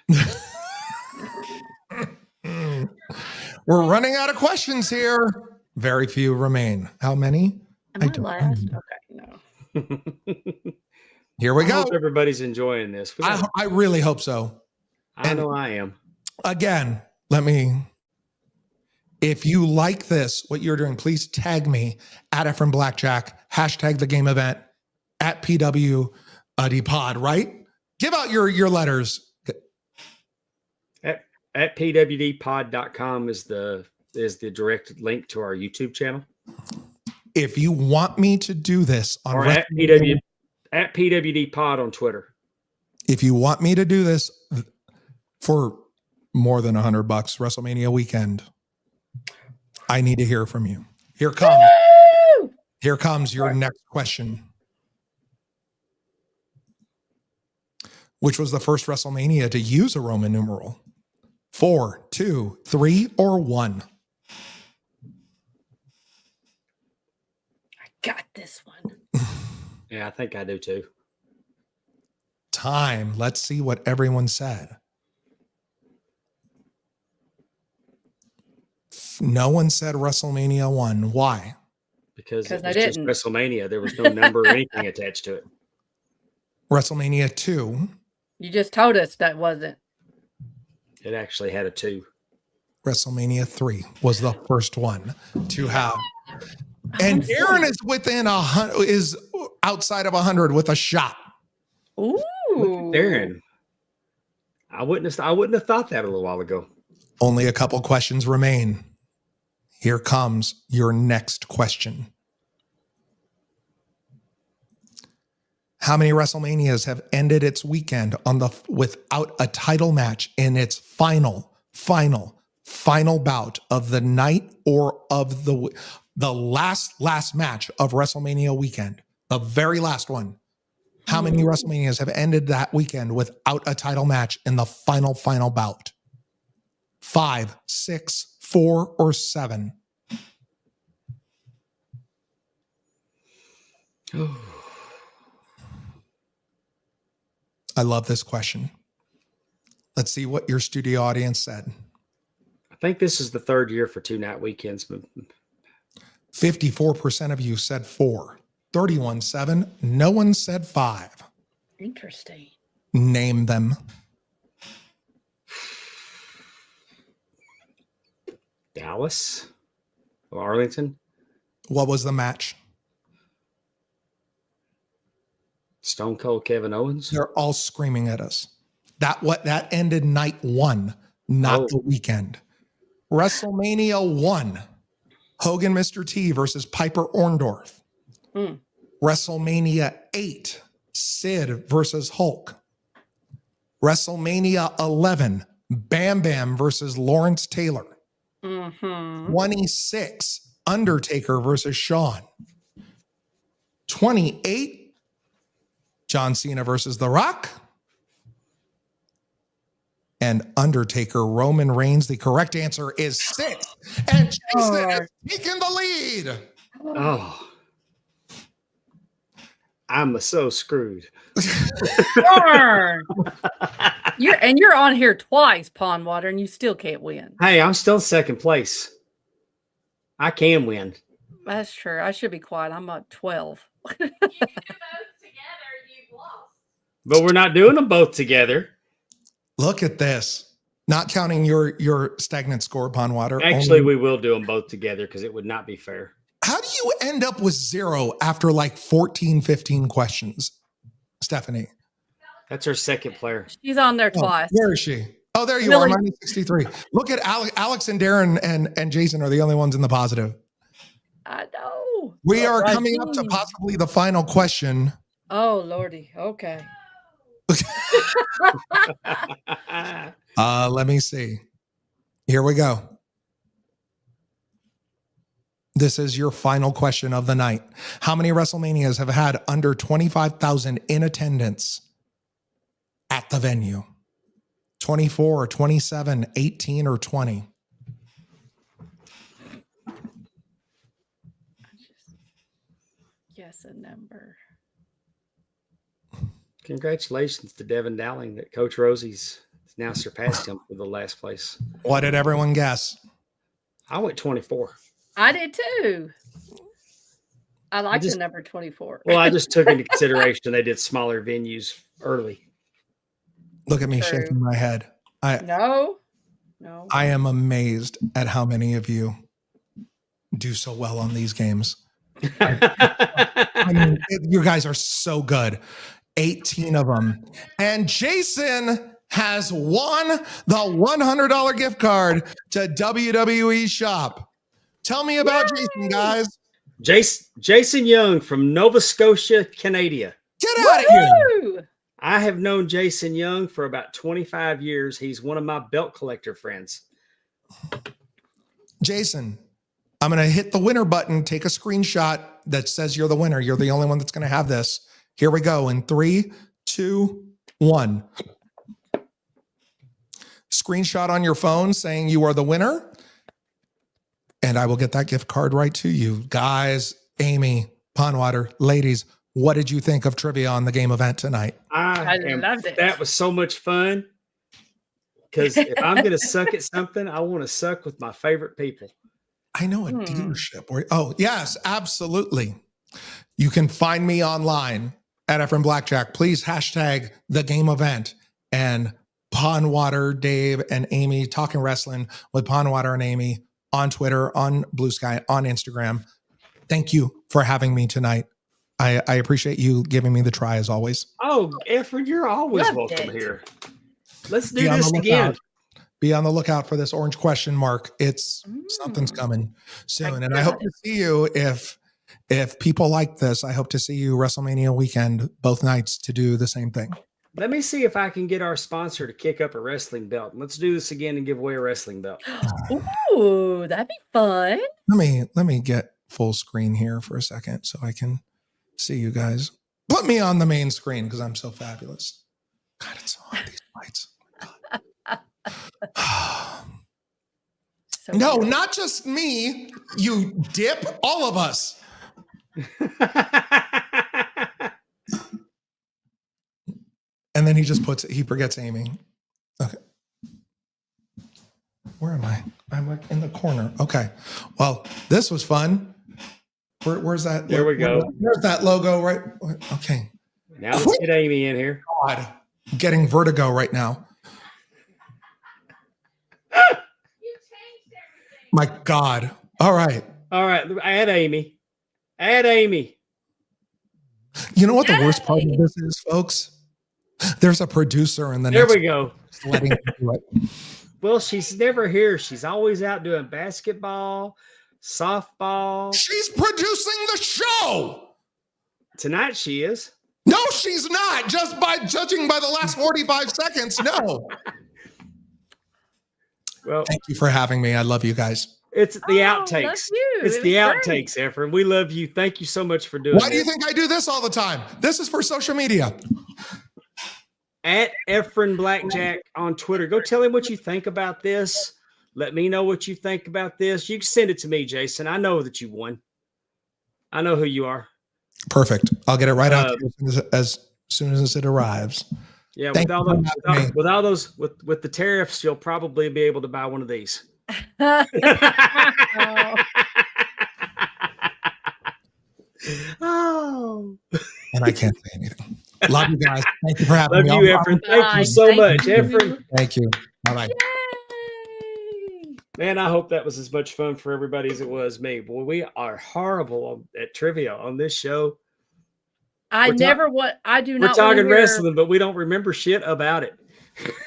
We're running out of questions here. Very few remain. How many? Am I last? Okay, no. Here we I go. hope everybody's enjoying this. I really hope so. I know I am. Again, if you like this, what you're doing, please tag me at Efren Blackjack, hashtag the game event, at PWD pod, right? Give out your letters. At pwdpod.com is the direct link to our YouTube channel. If you want me to do this on Or at PWD pod on Twitter. If you want me to do this for more than $100 WrestleMania weekend, I need to hear from you. Here comes your next question. Which was the first WrestleMania to use a Roman numeral? 4, 2, 3, or 1? I got this one. Yeah, I think I do too. Time. Let's see what everyone said. No one said WrestleMania 1. Why? Because it I was just didn't. WrestleMania. There was no number or anything attached to it. WrestleMania 2. You just told us that wasn't. It actually had a 2. WrestleMania 3 was the first one to have. And Aaron is within 100, is outside of 100 with a shot. Ooh. Darren, I wouldn't have thought that a little while ago. Only a couple questions remain. Here comes your next question. How many WrestleManias have ended its weekend without a title match in its final bout of the night or of the last match of WrestleMania weekend? The very last one. How many WrestleManias have ended that weekend without a title match in the final bout? 5, 6, 4, or 7? I love this question. Let's see what your studio audience said. I think this is the third year for 2-night weekends. 54% of you said 4. 31 7. No one said 5. Interesting. Name them. Dallas or Arlington. What was the match? Stone Cold Kevin Owens. They're all screaming at us. That ended night 1, not the weekend. WrestleMania 1. Hogan Mr. T versus Piper Orndorff. WrestleMania 8. Sid versus Hulk. WrestleMania 11. Bam Bam versus Lawrence Taylor. 26. Undertaker versus Shawn. 28. John Cena versus The Rock. And Undertaker Roman Reigns. The correct answer is 6. And Jason is taking the lead. Oh. I'm so screwed. You're on here twice, Pond Water, and you still can't win. Hey, I'm still second place. I can win. That's true. I should be quiet. I'm at 12. But we're not doing them both together. Look at this. Not counting your stagnant score, Pond Water. Actually, we will do them both together because it would not be fair. How do you end up with 0 after like 14, 15 questions, Stephanie? That's our second player. She's on there twice. Where is she? Oh, there you Really? are, minus 63. Look at Alex and Darren and Jason are the only ones in the positive. I know. We are coming up to possibly the final question. Oh, Lordy. Okay. Let me see. Here we go. This is your final question of the night. How many WrestleManias have had under 25,000 in attendance at the venue? 24 or 27, 18 or 20? Guess a number. Congratulations to Devin Dowling that Coach Rosie's now surpassed him for the last place. What did everyone guess? I went 24. I did too. I like just- the number 24. Well, I just took into consideration they did smaller venues early. Look at me True. shaking my head. No. I am amazed at how many of you do so well on these games. I mean, you guys are so good. 18 of them. And Jason has won the $100 gift card to WWE Shop. Tell me about Jason, guys. Jason Young from Nova Scotia, Canada. Get out of here. Woo! I have known Jason Young for about 25 years. He's one of my belt collector friends. Jason, I'm going to hit the winner button, take a screenshot that says you're the winner. You're the only one that's going to have this. Here we go. In 3, 2, 1. Screenshot on your phone saying you are the winner. And I will get that gift card right to you. Guys, Amy, Pondwater, ladies, what did you think of trivia on the game event tonight? I loved it. That was so much fun. Because if I'm going to suck at something, I want to suck with my favorite people. I know a dealership where, oh, yes, absolutely. You can find me online at Efren Blackjack. Please hashtag the game event and Pondwater, Dave, and Amy talking wrestling with Pondwater and Amy on Twitter, on Blue Sky, on Instagram. Thank you for having me tonight. I appreciate you giving me the try as always. Oh, Efren, you're always Loved welcome it. here. Let's do Be on this the again. lookout. Be on the lookout for this orange question mark. It's something's coming soon. And I hope to see you if people like this. I hope to see you WrestleMania weekend, both nights, to do the same thing. Let me see if I can get our sponsor to kick up a wrestling belt. Let's do this again and give away a wrestling belt. Ooh, that'd be fun. Let me get full screen here for a second so I can see you guys. Put me on the main screen because I'm so fabulous. God, it's so hot, these lights. So No, good. not just me. You dip, all of us. And then he forgets Amy. Okay. Where am I? I'm like in the corner. Okay. Well, this was fun. Where's that? There we go. There's that logo, right? Okay. Now let's get Amy in here. God, I'm getting vertigo right now. My God. All right. All right. Add Amy. Add Amy. You know what the worst part of this is, folks? There's a producer in the There next we go. letting me do it. Well, she's never here. She's always out doing basketball, softball. She's producing the show. Tonight she is. No, she's not. Just by judging by the last 45 seconds. No. Well, Thank you for having me. I love you guys. it's the Oh, outtakes. that's you. It's It the was great. outtakes, Efren. We love you. Thank you so much for doing Why do you this. think I do this all the time? This is for social media. At Efren Blackjack on Twitter. Go tell him what you think about this. Let me know what you think about this. You can send it to me, Jason. I know that you won. I know who you are. Perfect. I'll get it right out to you as soon as it arrives. Yeah, Thank with all, you those, for having me. with all those, with the tariffs, you'll probably be able to buy one of these. Oh, And I can't say anything. Love you guys. Thank you for having love me. you, Efren. Thank you so Thank much, you. Efren. Thank you. Bye-bye. Yay! Man, I hope that was as much fun for everybody as it was me. Boy, we are horrible at trivia on this show. I We're never want. I do We're not. wanna talking hear- wrestling, but we don't remember shit about it.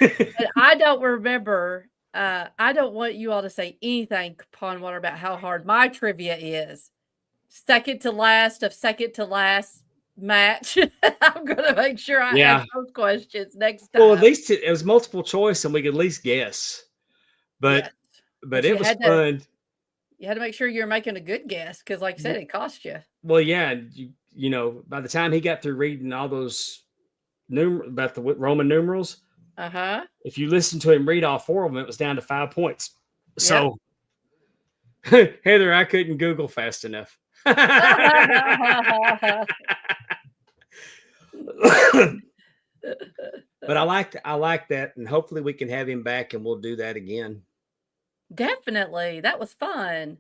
And I don't remember. I don't want you all to say anything, Pondwater, about how hard my trivia is. Second to last match. I'm gonna make sure I Yeah. ask those questions next time. Well, at least it was multiple choice, and we could at least guess. But Yes. but you it was had to- fun. You had to make sure you're making a good guess because, like I said, it cost you. Well, yeah, you know, by the time he got through reading all those about the Roman numerals, Uh if you listen to him read all four of them, it was down to 5 points. So, Heather, I couldn't Google fast enough. huh. But I like that, and hopefully we can have him back, and we'll do that again. Definitely, that was fun.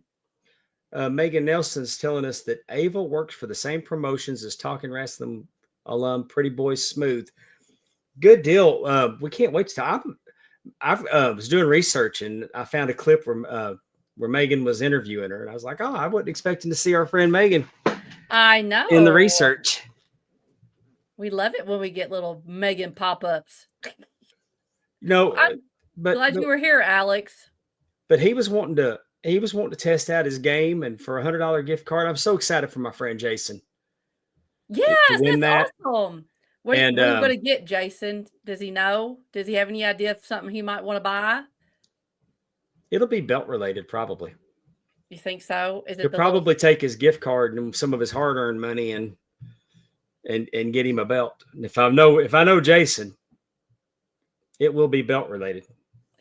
Megan Nelson's telling us that Ava works for the same promotions as Talking Wrestling alum Pretty Boy Smooth. Good deal. We can't wait to. I was doing research and I found a clip where Megan was interviewing her, and I was like, "Oh, I wasn't expecting to see our friend Megan." I know. In the research, we love it when we get little Megan pop-ups. I'm glad you were here, Alex. But he was wanting to test out his game, and for $100 gift card, I'm so excited for my friend Jason. Yes, that's awesome. What are you going to get, Jason? Does he know? Does he have any idea of something he might want to buy? It'll be belt related, probably. You think so? He'll probably take his gift card and some of his hard-earned money and get him a belt. And if I know Jason, it will be belt related.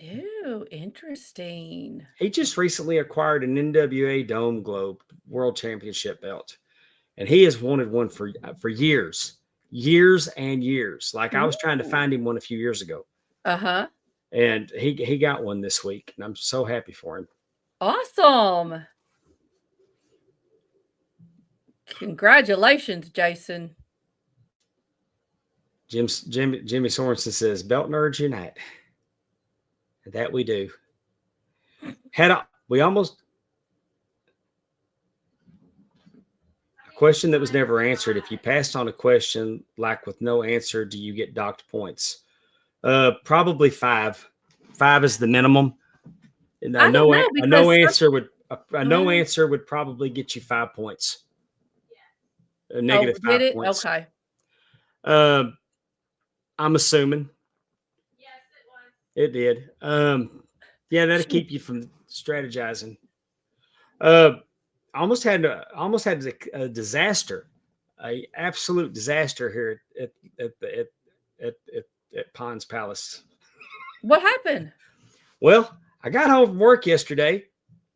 Ooh, interesting. He just recently acquired an NWA Dome Globe World Championship belt, and he has wanted one for years and years. Like I was trying to find him one a few years ago. And he got one this week, and I'm so happy for him. Awesome. Congratulations, Jason. Jimmy Sorensen says, "Belt nerds unite." And that we do. A question that was never answered. If you passed on a question like with no answer, do you get docked points? Probably 5. 5 is the minimum. And a no answer would probably get you 5 points. A negative 5 points. Okay. I'm assuming. Yes, it was. It did. Yeah, that'll keep you from strategizing. Almost had a disaster, a absolute disaster here at Pond's Palace. What happened? Well, I got home from work yesterday,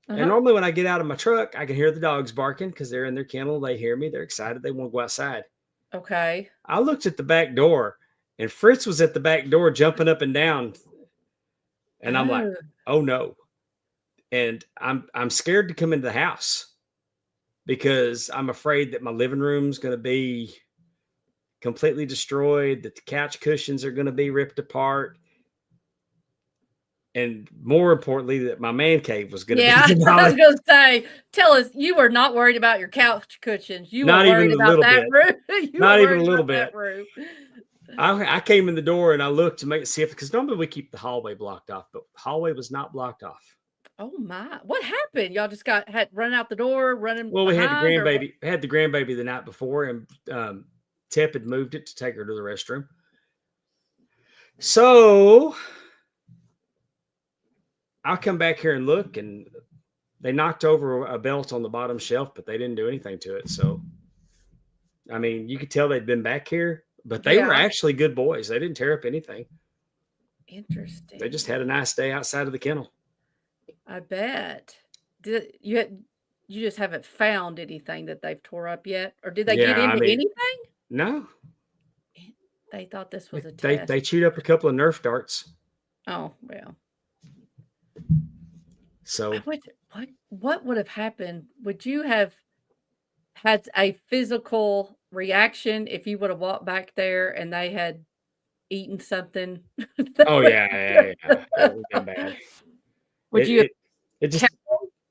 and normally when I get out of my truck, I can hear the dogs barking because they're in their kennel. They hear me. They're excited. They want to go outside. Okay. I looked at the back door, and Fritz was at the back door jumping up and down. And I'm like, oh no. And I'm scared to come into the house because I'm afraid that my living room's going to be completely destroyed, that the couch cushions are going to be ripped apart. And more importantly, that my man cave was going to be demolished. I was going to say, tell us, you were not worried about your couch cushions. You were worried about that room. Not even a little bit. I came in the door and I looked to see if, because normally we keep the hallway blocked off, but the hallway was not blocked off. Oh my! What happened? Y'all just had run out the door, running. Well, we had the grandbaby. We had the grandbaby the night before, and Tep had moved it to take her to the restroom. So I'll come back here and look, and they knocked over a belt on the bottom shelf, but they didn't do anything to it. So, I mean, you could tell they'd been back here, but they were actually good boys. They didn't tear up anything. Interesting. They just had a nice day outside of the kennel. I bet. Did you just haven't found anything that they've tore up yet, or did they get into anything? No. They thought this was a test. They chewed up a couple of Nerf darts. Oh well. So what would have happened? Would you have had a physical reaction if you would have walked back there and they had eaten something? Oh yeah. That would be bad. Would you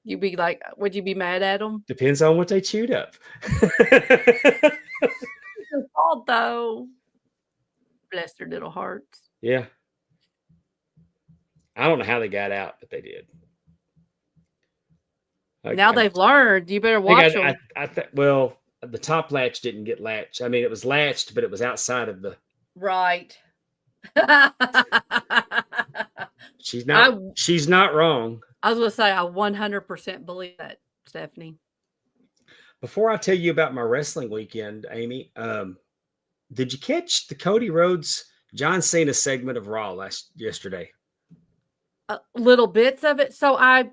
you'd be like, would you be mad at them? Depends on what they chewed up. It's your fault, though. Bless their little hearts. Yeah. I don't know how they got out, but they did. Now they've learned. You better watch them. Well, the top latch didn't get latched. I mean, it was latched, but it was outside of the. Right. She's not wrong. I was going to say, I 100% believe that, Stephanie. Before I tell you about my wrestling weekend, Amy, did you catch the Cody Rhodes John Cena segment of Raw yesterday? Little bits of it. So I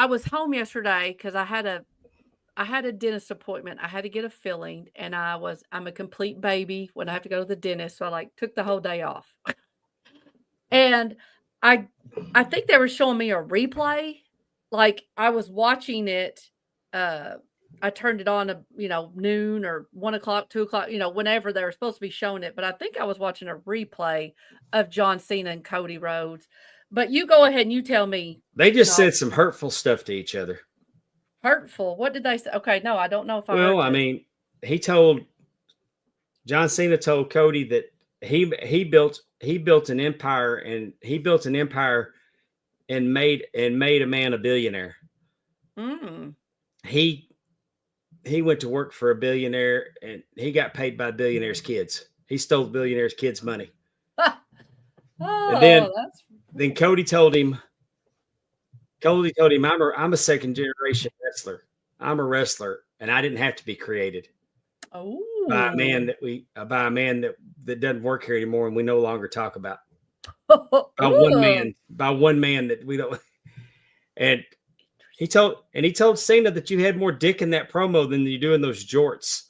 was home yesterday because I had a dentist appointment. I had to get a filling, and I'm a complete baby when I have to go to the dentist. So I took the whole day off. And I think they were showing me a replay. Like I was watching it I turned it on, noon or 1 o'clock, 2 o'clock, whenever they were supposed to be showing it. But I think I was watching a replay of John Cena and Cody Rhodes. But you go ahead and you tell me. They just said some hurtful stuff to each other. Hurtful. What did they say? Okay, no, I don't know if I Well, heard I this. mean, John Cena told Cody that he built an empire and made a man a billionaire. Mm. He went to work for a billionaire and he got paid by billionaires' kids. He stole the billionaires' kids' money. And then Cody told him, I'm a second generation wrestler. I'm a wrestler, and I didn't have to be created by a man that doesn't work here anymore, and we no longer talk about. By one man that we don't. And he told Cena that you had more dick in that promo than you do in those jorts.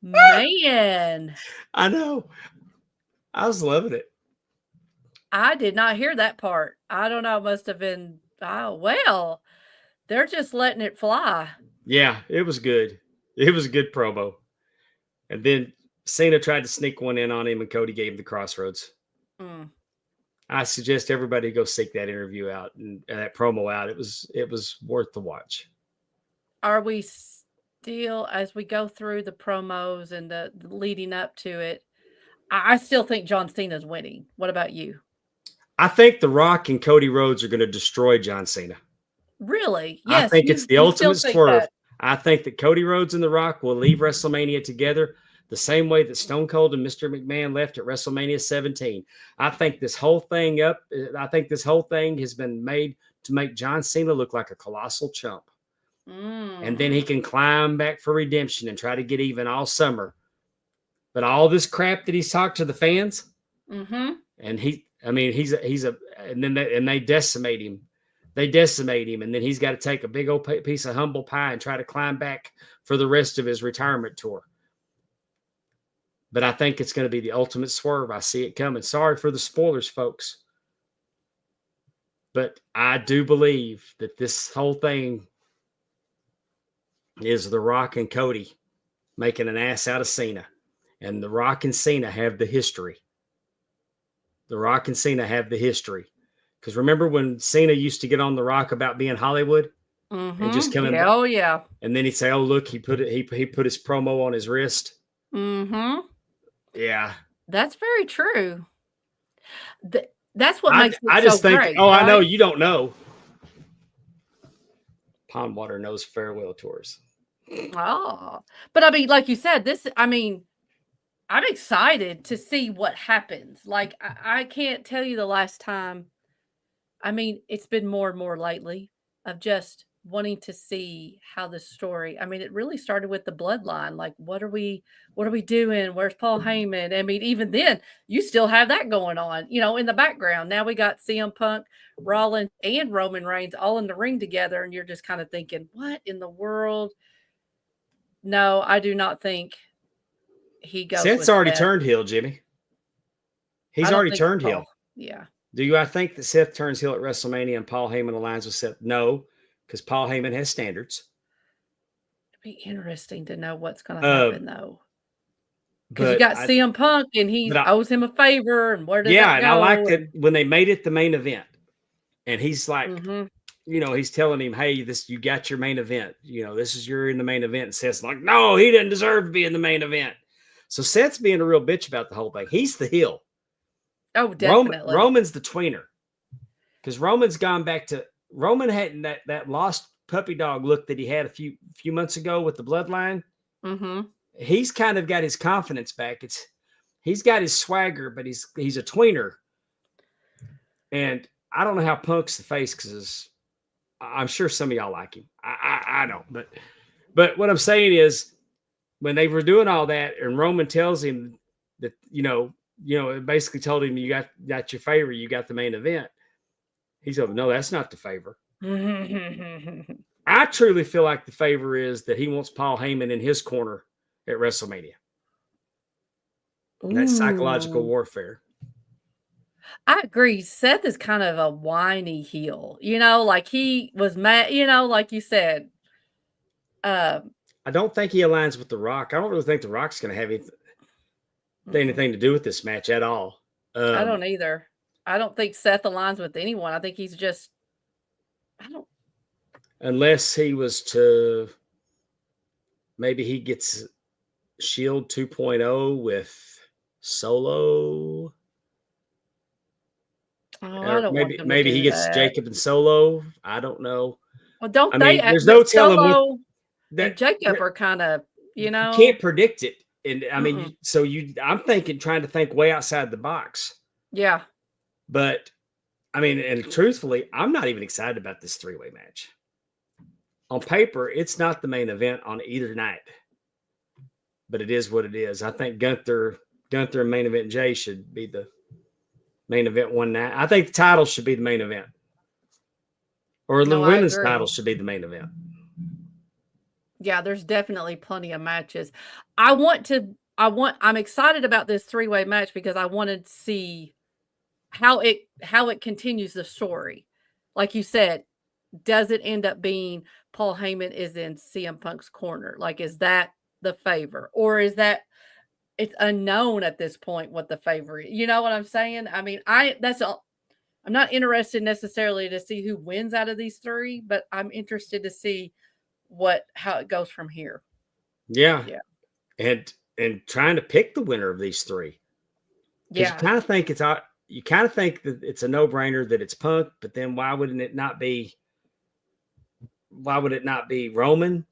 Man, I know. I was loving it. I did not hear that part. I don't know. It must have been. Oh, well, they're just letting it fly. Yeah, it was good. It was a good promo. And then Cena tried to sneak one in on him, and Cody gave him the crossroads. Mm. I suggest everybody go seek that interview out and that promo out. It was worth the watch. Are we still, as we go through the promos and the leading up to it, I still think John Cena's winning. What about you? I think The Rock and Cody Rhodes are going to destroy John Cena. Really? Yes. I think it's the ultimate swerve. That. I think that Cody Rhodes and The Rock will leave WrestleMania together the same way that Stone Cold and Mr. McMahon left at WrestleMania 17. I think this whole thing has been made to make John Cena look like a colossal chump. And then he can climb back for redemption and try to get even all summer. But all this crap that he's talked to the fans, and they decimate him. They decimate him, and then he's got to take a big old piece of humble pie and try to climb back for the rest of his retirement tour. But I think it's going to be the ultimate swerve. I see it coming. Sorry for the spoilers, folks. But I do believe that this whole thing is The Rock and Cody making an ass out of Cena. And The Rock and Cena have the history. The Rock and Cena have the history. Because remember when Cena used to get on The Rock about being Hollywood? And just coming back? Oh, yeah. And then he'd say, oh, look, he put his promo on his wrist. Mm-hmm. Yeah. That's very true. That's what makes it I just so think, great. oh, right? I know you don't know. Pond Water knows farewell tours. Oh, but I mean, like you said, I'm excited to see what happens. Like, I can't tell you the last time. I mean, it's been more and more lately of just wanting to see how the story. I mean, it really started with the bloodline. Like, what are we doing? Where's Paul Heyman? I mean, even then, you still have that going on, in the background. Now we got CM Punk, Rollins, and Roman Reigns all in the ring together, and you're just kind of thinking, what in the world? No, I do not think he goes. Seth's already turned heel, Jimmy. He's already turned heel. Yeah. I think that Seth turns heel at WrestleMania and Paul Heyman aligns with Seth? No, because Paul Heyman has standards. It'd be interesting to know what's going to happen, though. Because you got CM Punk and he owes him a favor, and where does that go? Yeah, and I like that when they made it the main event, and he's like, he's telling him, hey, you got your main event. You're in the main event. And Seth's like, no, he didn't deserve to be in the main event. So Seth's being a real bitch about the whole thing. He's the heel. Oh, definitely. Roman's the tweener. Because Roman's gone back to – Roman had that lost puppy dog look that he had a few months ago with the bloodline. Mm-hmm. He's kind of got his confidence back. He's got his swagger, but he's a tweener. And I don't know how Punk's the face because I'm sure some of y'all like him. I don't. But what I'm saying is when they were doing all that and Roman tells him that, it basically told him you got your favor, you got the main event. He said, no, that's not the favor. I truly feel like the favor is that he wants Paul Heyman in his corner at WrestleMania. That's psychological warfare. I agree. Seth is kind of a whiny heel, you know, like he was mad, you know, like you said. Um, I don't think he aligns with The Rock. I don't really think The Rock's going to have anything to do with this match at all. I don't either. I don't think Seth aligns with anyone. I think he's just, I don't, Unless he was to, maybe he gets Shield 2.0 with Solo. oh, I Or don't want them to maybe he do gets that. Jacob and Solo. I don't know. Well, don't I they? mean, there's no telling what Solo and that Jacob are kind of, you you know. can't predict it. And I mean, Mm-mm. I'm trying to think way outside the box. Yeah. But I mean, and truthfully, I'm not even excited about this three-way match. On paper, it's not the main event on either night, but it is what it is. I think Gunther and main event Jay should be the main event one night. I think the title should be the main event, or the No, I women's title agree. should be the main event. Yeah, there's definitely plenty of matches. I'm excited about this three-way match because I want to see how it continues the story. Like you said, does it end up being Paul Heyman is in CM Punk's corner? Like, is that the favor? Or is that it's unknown at this point what the favor is? You know what I'm saying? I mean, I'm not interested necessarily to see who wins out of these three, but I'm interested to see how it goes from here. Yeah. Yeah. And trying to pick the winner of these three. Because Yeah. you kind of think that it's a no-brainer that it's Punk, but then why would it not be Roman?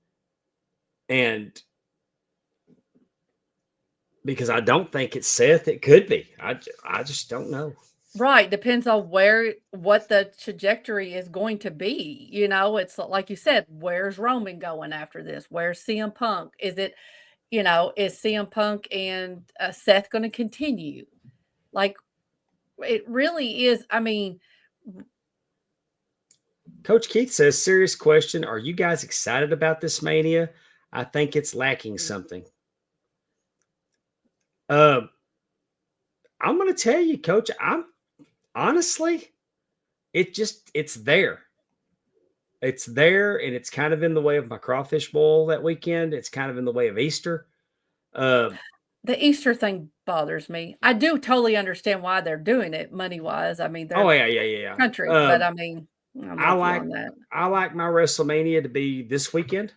And because I don't think it's Seth, it could be. I just don't know. Right. Depends on what the trajectory is going to be. You know, it's like you said, where's Roman going after this? Where's CM Punk? Is CM Punk and Seth going to continue? Like, it really is. I mean, Coach Keith says, serious question. Are you guys excited about this Mania? I think it's lacking something. I'm going to tell you, Coach, honestly, it's there. It's there, and it's kind of in the way of my crawfish bowl that weekend. It's kind of in the way of Easter. the Easter thing bothers me. I do totally understand why they're doing it money-wise. I mean, Oh they're yeah. country, but I mean, I'm with you on that. I like my WrestleMania to be this weekend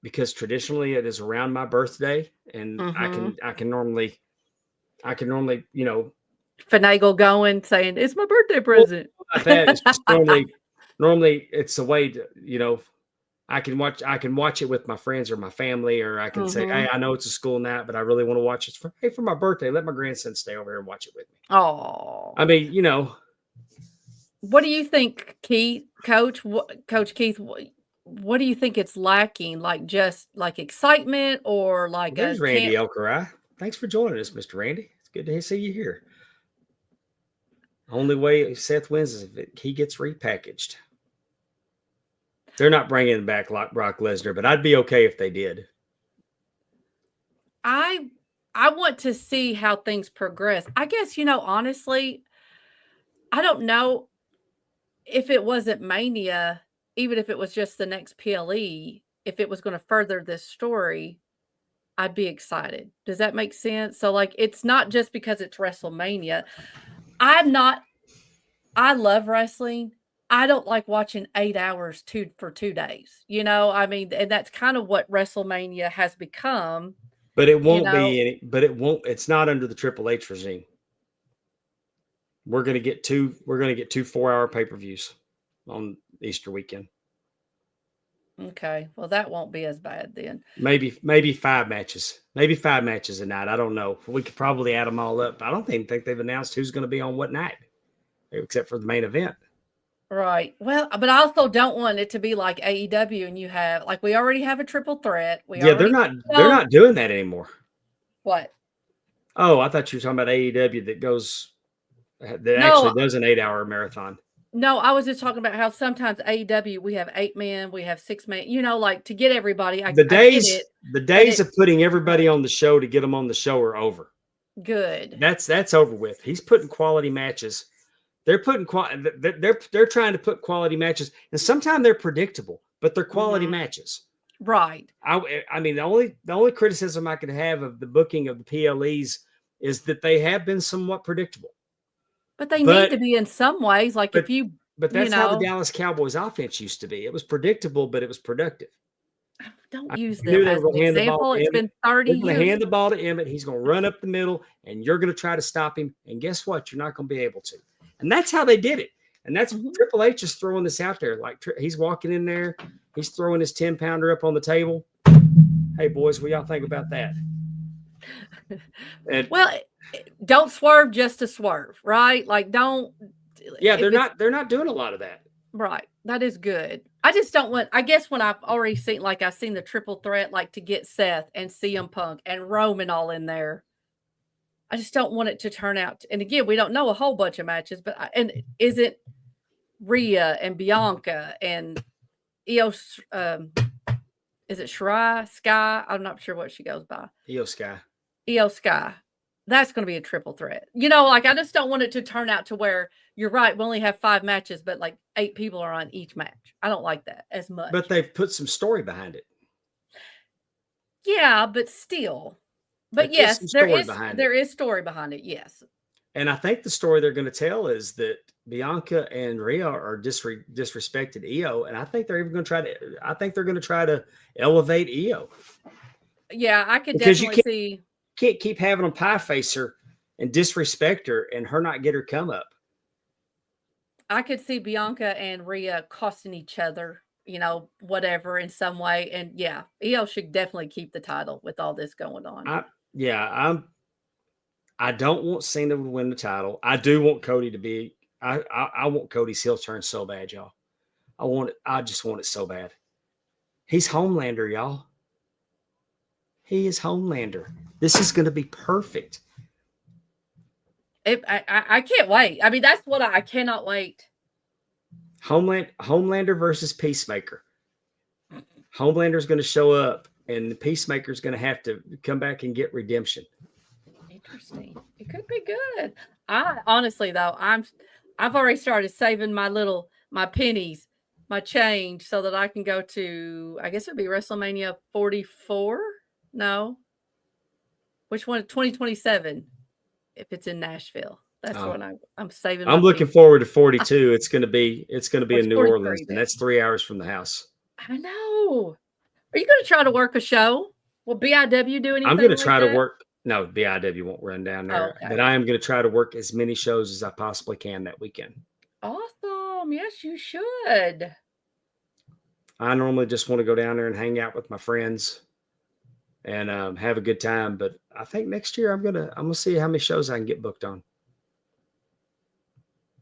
because traditionally it is around my birthday, and I can normally Finagle going, saying, "It's my birthday present." not that it's just normally it's a way to I can watch it with my friends or my family, or I can say, hey, I know it's a school night, but I really want to watch it for my birthday. Let my grandson stay over here and watch it with me. Oh, I mean, what do you think, Keith, Coach Keith? What do you think it's lacking? Like just like excitement, or like there's Randy Elkerai. Thanks for joining us, Mr. Randy. It's good to see you here. Only way Seth wins is if he gets repackaged. They're not bringing back Brock Lesnar, but I'd be okay if they did. I want to see how things progress. I guess, honestly, I don't know if it wasn't Mania, even if it was just the next PLE, if it was going to further this story, I'd be excited. Does that make sense? So, like, it's not just because it's WrestleMania. I love wrestling. I don't like watching 8 hours for 2 days. I mean, and that's kind of what WrestleMania has become. But it won't it's not under the Triple H regime. We're going to get 2 4-hour pay-per-views on Easter weekend. Okay. Well, that won't be as bad then. Maybe 5 matches. Maybe 5 matches a night. I don't know. We could probably add them all up. I don't even think they've announced who's going to be on what night, except for the main event. Right. Well, but I also don't want it to be like AEW, and you have we already have a triple threat. They're not doing that anymore. What? Oh, I thought you were talking about AEW actually does an 8-hour marathon. No, I was just talking about how sometimes AEW we have 8 men, we have 6 men. To get everybody. The days of putting everybody on the show to get them on the show are over. Good. That's over with. He's putting quality matches. They're putting they're trying to put quality matches, and sometimes they're predictable, but they're quality matches. Right. I mean, the only criticism I could have of the booking of the PLEs is that they have been somewhat predictable. But they need to be in some ways. Like if you, but that's how the Dallas Cowboys offense used to be. It was predictable, but it was productive. Don't use them as an example. It's been 30 years. They're going to hand the ball to Emmett. He's going to run up the middle, and you're going to try to stop him. And guess what? You're not going to be able to. And that's how they did it. And that's Triple H is throwing this out there. Like he's walking in there. He's throwing his 10-pounder up on the table. Hey, boys, what y'all think about that? And, well, don't swerve just to swerve, right? Like don't. Yeah, they're not doing a lot of that. Right. That is good. I just don't want, I guess when I've already seen, like I've seen the triple threat, like to get Seth and CM Punk and Roman all in there. I just don't want it to turn out. And again, we don't know a whole bunch of matches, but, and is it Rhea and Bianca and Io, is it Shirai, Sky? I'm not sure what she goes by. Io Sky. Io Sky. That's going to be a triple threat. You know, like I just don't want it to turn out to where you're right. We only have 5 matches, but like 8 people are on each match. I don't like that as much. But they've put some story behind it. Yeah, but still. But yes, there is story behind it. Yes. And I think the story they're going to tell is that Bianca and Rhea are disrespected Io, and I think they're even going to try to. I think they're going to try to elevate Io. Yeah, I could definitely see. Can't keep having them pie face her and disrespect her and her not get her come up. I could see Bianca and Rhea costing each other, you know, whatever in some way. And yeah, Io should definitely keep the title with all this going on. I don't want Cena to win the title. I do want Cody to be. I want Cody's heel turn so bad, y'all. I want it. I just want it so bad. He's Homelander, y'all. He is Homelander. This is going to be perfect. I can't wait. I mean, that's what I cannot wait. Homelander versus Peacemaker. Homelander's going to show up, and the Peacemaker's going to have to come back and get redemption. Interesting. It could be good. I honestly though, I've already started saving my pennies, my change, so that I can go to, I guess it'd be WrestleMania 44. No. Which one? 2027. If it's in Nashville, that's when I'm saving. I'm looking forward to 42. It's going to be in New Orleans, and that's 3 hours from the house. I know. Are you going to try to work a show? Will BIW do anything? I'm going to try to work. No, BIW won't run down there, but I am going to try to work as many shows as I possibly can that weekend. Awesome. Yes, you should. I normally just want to go down there and hang out with my friends and have a good time. But I think next year I'm gonna see how many shows I can get booked on.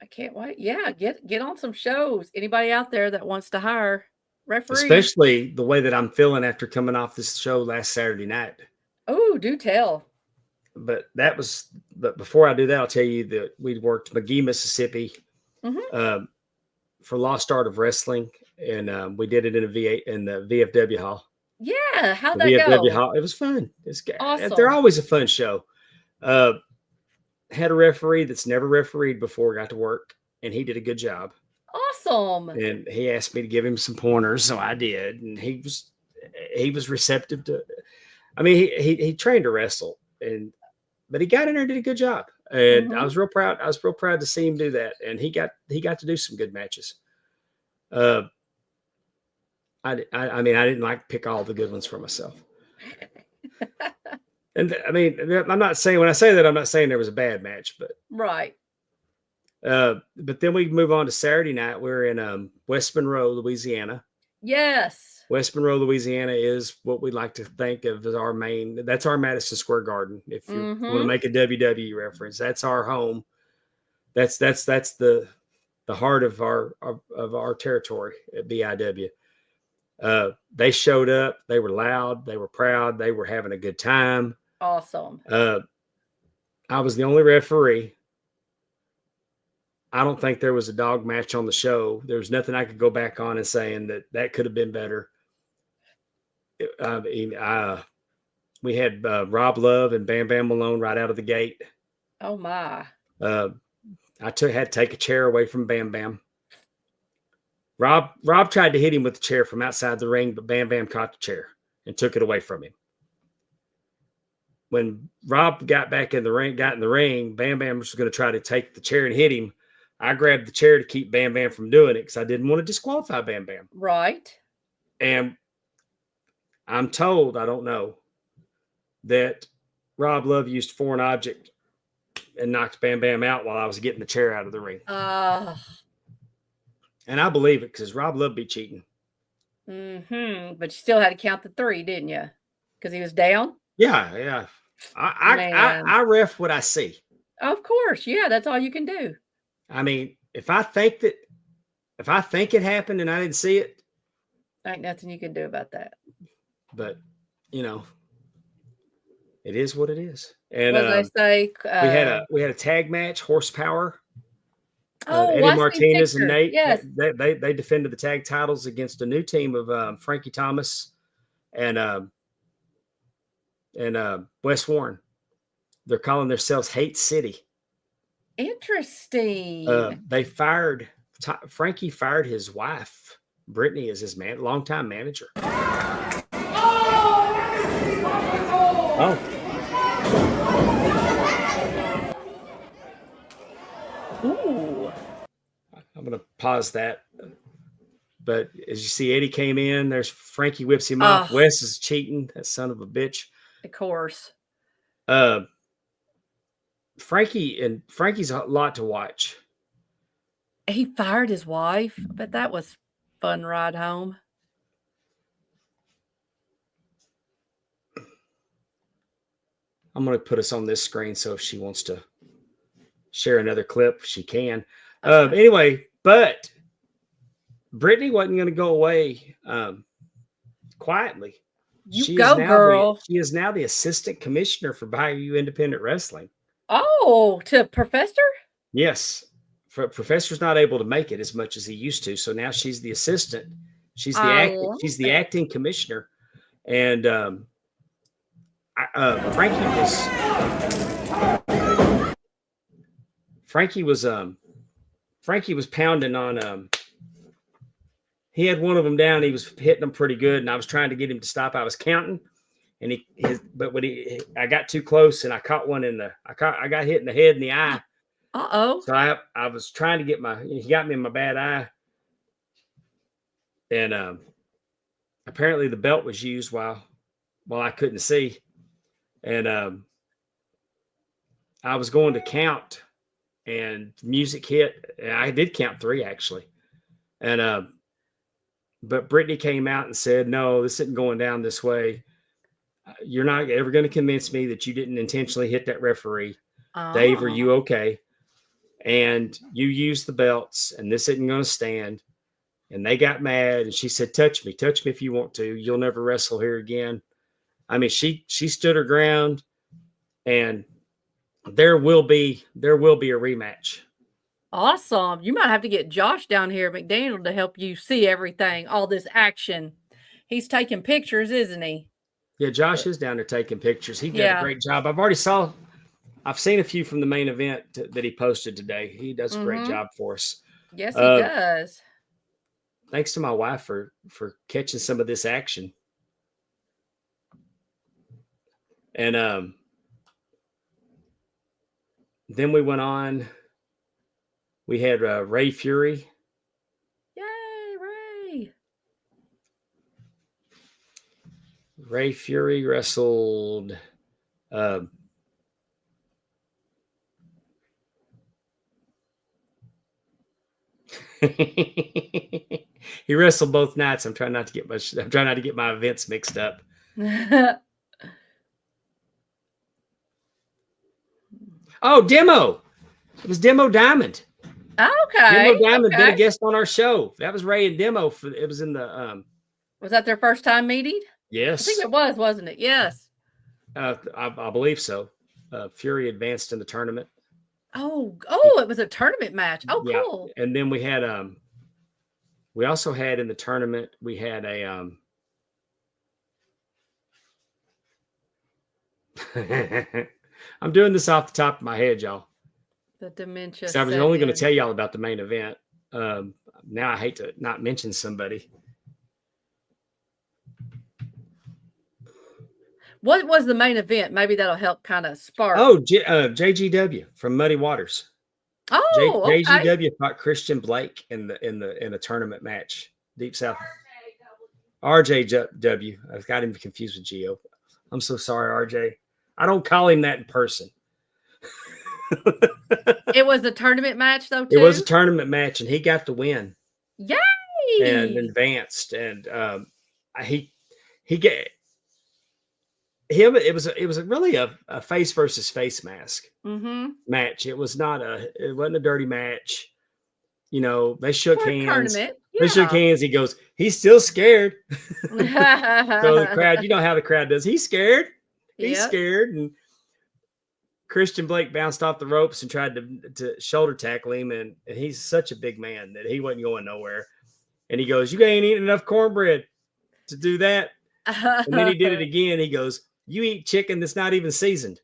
I can't wait. Yeah, get on some shows. Anybody out there that wants to hire referees, especially the way that I'm feeling after coming off this show last Saturday night. Oh, do tell. But before I do that, I'll tell you that we worked McGee, Mississippi, for Lost Art of Wrestling, and we did it in the VFW hall. Yeah, how'd that go? Hall. It was fun. Awesome. They're always a fun show. Had a referee that's never refereed before, got to work, and he did a good job. Awesome. And he asked me to give him some pointers, so I did, and he was receptive to. I mean, he trained to wrestle, but he got in there and did a good job, and I was real proud. I was real proud to see him do that, and he got to do some good matches. I mean, I didn't like pick all the good ones for myself. And I mean, I'm not saying when I say that, I'm not saying there was a bad match, but right. But then we move on to Saturday night. We're in West Monroe, Louisiana. Yes. West Monroe, Louisiana is what we like to think of as that's our Madison Square Garden. If you want to make a WWE reference, that's our home. That's the heart of our territory at BIW. They showed up. They were loud. They were proud. They were having a good time. Awesome. I was the only referee. I don't think there was a dog match on the show. There was nothing I could go back on and saying that could have been better. we had Rob Love and Bam Bam Malone right out of the gate. Oh my. I had to take a chair away from Bam Bam. Rob tried to hit him with the chair from outside the ring, but Bam Bam caught the chair and took it away from him. When Rob got in the ring, Bam Bam was going to try to take the chair and hit him. I grabbed the chair to keep Bam Bam from doing it because I didn't want to disqualify Bam Bam. Right. And I'm told, I don't know, that Rob Love used a foreign object and knocked Bam Bam out while I was getting the chair out of the ring. And I believe it because Rob Love be cheating. But you still had to count the 3, didn't you? Because he was down? Yeah. I ref what I see. Of course. Yeah, that's all you can do. I mean, if I think it happened and I didn't see it, ain't nothing you can do about that. But it is what it is. And what did I say? We had a tag match, Horsepower. Eddie Eddie Martinez and Nate. Yes. They defended the tag titles against a new team of Frankie Thomas and Wes Warren. They're calling themselves Hate City. Interesting. Frankie fired his wife, Brittany, as his longtime manager. Oh. Ooh. I'm going to pause that. But as you see, Eddie came in. There's Frankie whips him off. Wes is cheating. That son of a bitch. Of course. Frankie's a lot to watch. He fired his wife. I bet that was a fun ride home. I'm going to put us on this screen, so if she wants to share another clip, she can. Anyway, but Brittany wasn't going to go away quietly. Girl. She is now the assistant commissioner for Bayou Independent Wrestling. Oh, to Professor? Yes. Professor's not able to make it as much as he used to, so now she's the assistant. She's the acting commissioner, and Frankie was pounding on. He had one of them down. He was hitting them pretty good, and I was trying to get him to stop. I was counting, and I got too close, and I caught one I got hit in the head and the eye. So I was trying to get he got me in my bad eye, and apparently the belt was used while I couldn't see, and I was going to count, and music hit. And I did count 3 actually, and but Brittany came out and said, "No, this isn't going down this way. You're not ever going to convince me that you didn't intentionally hit that referee. Dave, are you okay? And you used the belts, and this isn't going to stand." And they got mad, and she said, touch me if you want to. You'll never wrestle here again. I mean, she stood her ground, and there will be a rematch. Awesome. You might have to get Josh down here at McDaniel to help you see everything, all this action. He's taking pictures, isn't he? Yeah, Josh is down there taking pictures. He did a great job. I've seen a few from the main event that he posted today. He does a great job for us. Yes, he does. Thanks to my wife for catching some of this action. And then we went on. We had Ray Fury. Yay, Ray. Ray Fury wrestled he wrestled both nights. I'm trying not to get my events mixed up. Oh, Demo. It was Demo Diamond. Okay. Demo Diamond been a guest on our show. That was Ray and Demo. It was in the Was that their first time meeting? Yes. I think it was, wasn't it? Yes. I believe so. Fury advanced in the tournament. Oh, it was a tournament match. Oh, yeah. Cool. And then we had we also had in the tournament, we had a I'm doing this off the top of my head, y'all. The dementia. So I was set only going in. to tell y'all about the main event. Now I hate to not mention somebody. What was the main event? Maybe that'll help kind of spark. Oh, JGW from Muddy Waters. Oh, okay. JGW fought Christian Blake in a tournament match. Deep South. RJW. I've got him confused with Gio. I'm so sorry, RJ. I don't call him that in person. It was a tournament match, though, too? It was a tournament match, and he got the win. Yay! And advanced. And he get him. It was really a face versus face mask match. It wasn't a dirty match. You know, they shook hands. Tournament. They shook hands. He goes, he's still scared. So the crowd, you know how the crowd does. He's scared. He's scared. And Christian Blake bounced off the ropes and tried to shoulder tackle him. And he's such a big man that he wasn't going nowhere. And he goes, you ain't eating enough cornbread to do that. And then he did it again. He goes, you eat chicken that's not even seasoned.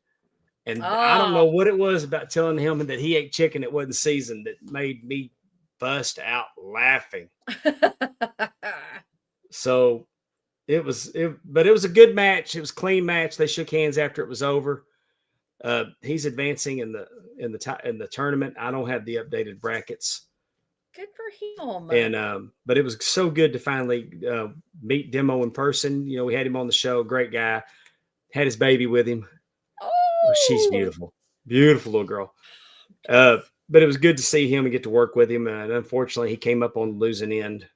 And I don't know what it was about telling him that he ate chicken that wasn't seasoned that made me bust out laughing. So but it was a good match. It was a clean match. They shook hands after it was over. He's advancing in the tournament. I don't have the updated brackets. Good for him. And but it was so good to finally meet Demo in person. You know, we had him on the show. Great guy. Had his baby with him. Oh, she's beautiful. Beautiful little girl. But it was good to see him and get to work with him. And unfortunately, he came up on the losing end.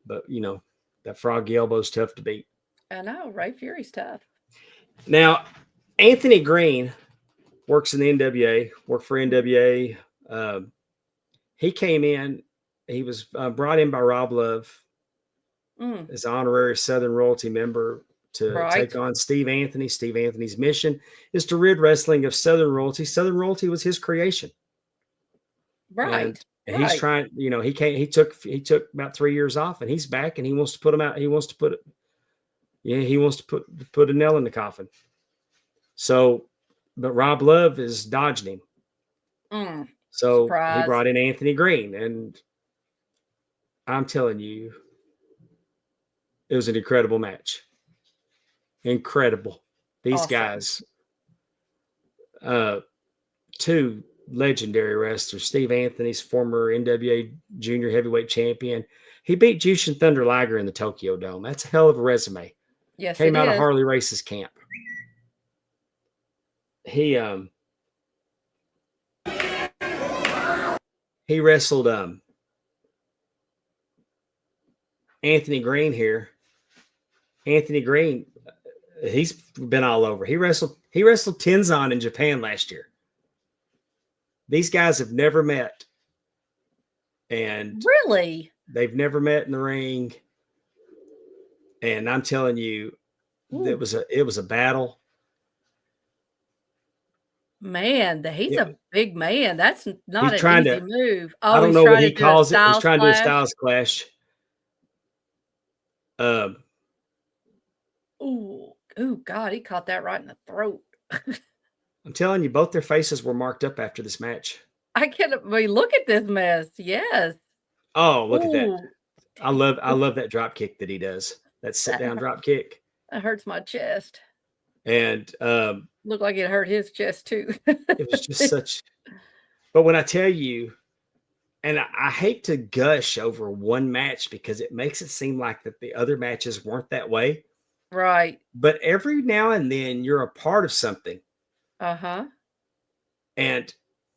But, you know, that froggy elbow's tough to beat. I know. Ray Fury's tough. Now, Anthony Green works in the NWA, worked for NWA. He came in. He was brought in by Rob Love as honorary Southern Royalty member to take on Steve Anthony. Steve Anthony's mission is to rid wrestling of Southern Royalty. Southern Royalty was his creation. Right. And he's trying, you know, he took about 3 years off and he's back and he wants to put him out. He wants to put a nail in the coffin. So, but Rob Love is dodging him. So he brought in Anthony Green, and I'm telling you, it was an incredible match. Incredible. These guys, two legendary wrestlers. Steve Anthony's former NWA junior heavyweight champion. He beat Jushin Thunder Liger in the Tokyo Dome. That's a hell of a resume. Yes, came out of Harley Race's camp. He wrestled Anthony Green here. Anthony Green, he's been all over. He wrestled Tenzan in Japan last year. These guys have never met. And really, they've never met in the ring. And I'm telling you, it was a battle. Man, he's a big man. That's not He's an easy move. Oh, I don't know what he calls it. He's trying to do a styles clash. Oh, God, he caught that right in the throat. I'm telling you, both their faces were marked up after this match. Look at this mess. Yes. Oh, look at that. I love that drop kick that he does. That sit down drop kick. That hurts my chest. And looked like it hurt his chest too. It was just such. But when I tell you, and I hate to gush over one match because it makes it seem like that the other matches weren't that way. Right. But every now and then you're a part of something. Uh-huh. And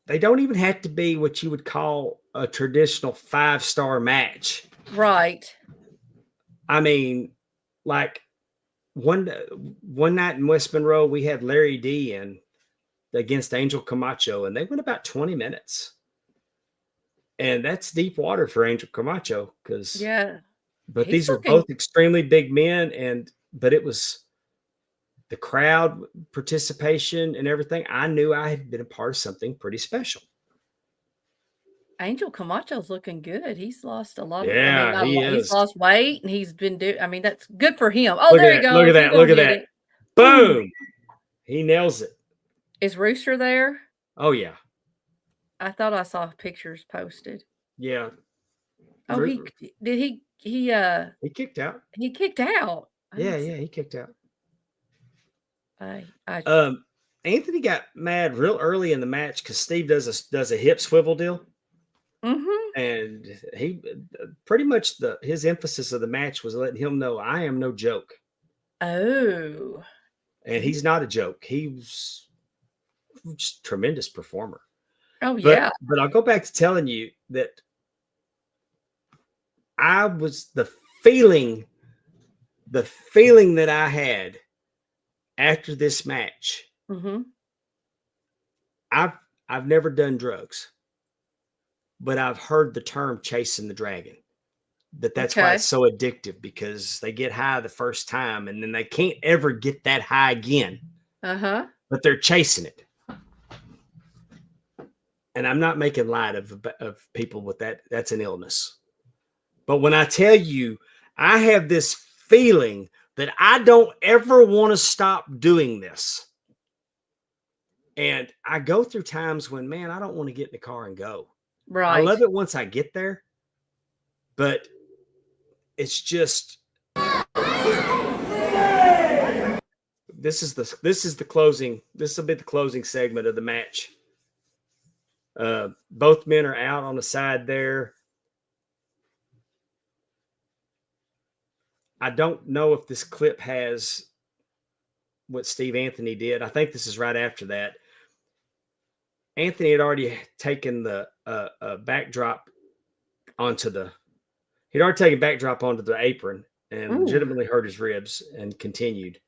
they don't even have to be what you would call a traditional 5-star match. Right. I mean, like one night in West Monroe, we had Larry D in against Angel Camacho, and they went about 20 minutes. And that's deep water for Angel Camacho because but these are both extremely big men, but it was the crowd participation and everything. I knew I had been a part of something pretty special. Angel Camacho's looking good. He's lost a lot. He's lost weight and he's been that's good for him. Oh, there you go. Look at that. Boom. He nails it. Is Rooster there? Oh yeah. I thought I saw pictures posted. Yeah. Oh, he did he He kicked out. he kicked out. I Yeah, didn't see- yeah, he kicked out. I Anthony got mad real early in the match because Steve does a hip swivel deal. And he pretty much his emphasis of the match was letting him know I am no joke. Oh. And he's not a joke. He's just a tremendous performer. Oh yeah. But I'll go back to telling you that I was the feeling that I had after this match. I've never done drugs, but I've heard the term chasing the dragon. That's why it's so addictive, because they get high the first time and then they can't ever get that high again. But they're chasing it. And I'm not making light of people with that. That's an illness. But when I tell you, I have this feeling that I don't ever want to stop doing this. And I go through times when, man, I don't want to get in the car and go. Right. I love it once I get there, but it's just this is the closing. This will be the closing segment of the match. Both men are out on the side there. I don't know if this clip has what Steve Anthony did. I think this is right after that. Anthony had already taken the backdrop onto the apron and legitimately hurt his ribs and continued.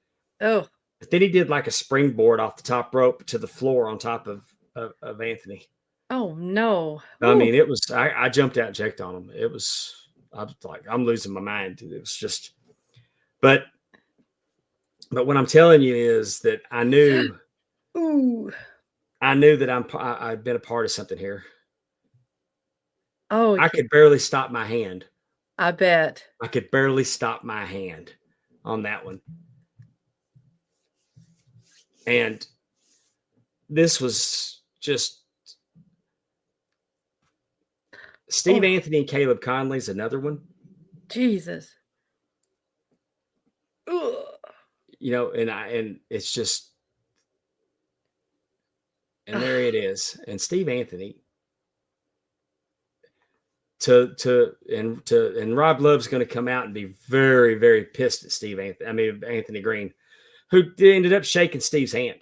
Oh. But then he did like a springboard off the top rope to the floor on top of Anthony. Oh no. I mean, it was, I jumped out and checked on him. I was like, I'm losing my mind. It was just, but what I'm telling you is that I knew that I'd been a part of something here. Oh, I could barely stop my hand. I bet. I could barely stop my hand on that one. And this was just Steve Anthony and Caleb Conley's another one. Jesus. Ugh. You know, and it's just, and there it is. And Steve Anthony and Rob Love's going to come out and be very, very pissed at Anthony Green, who ended up shaking Steve's hand.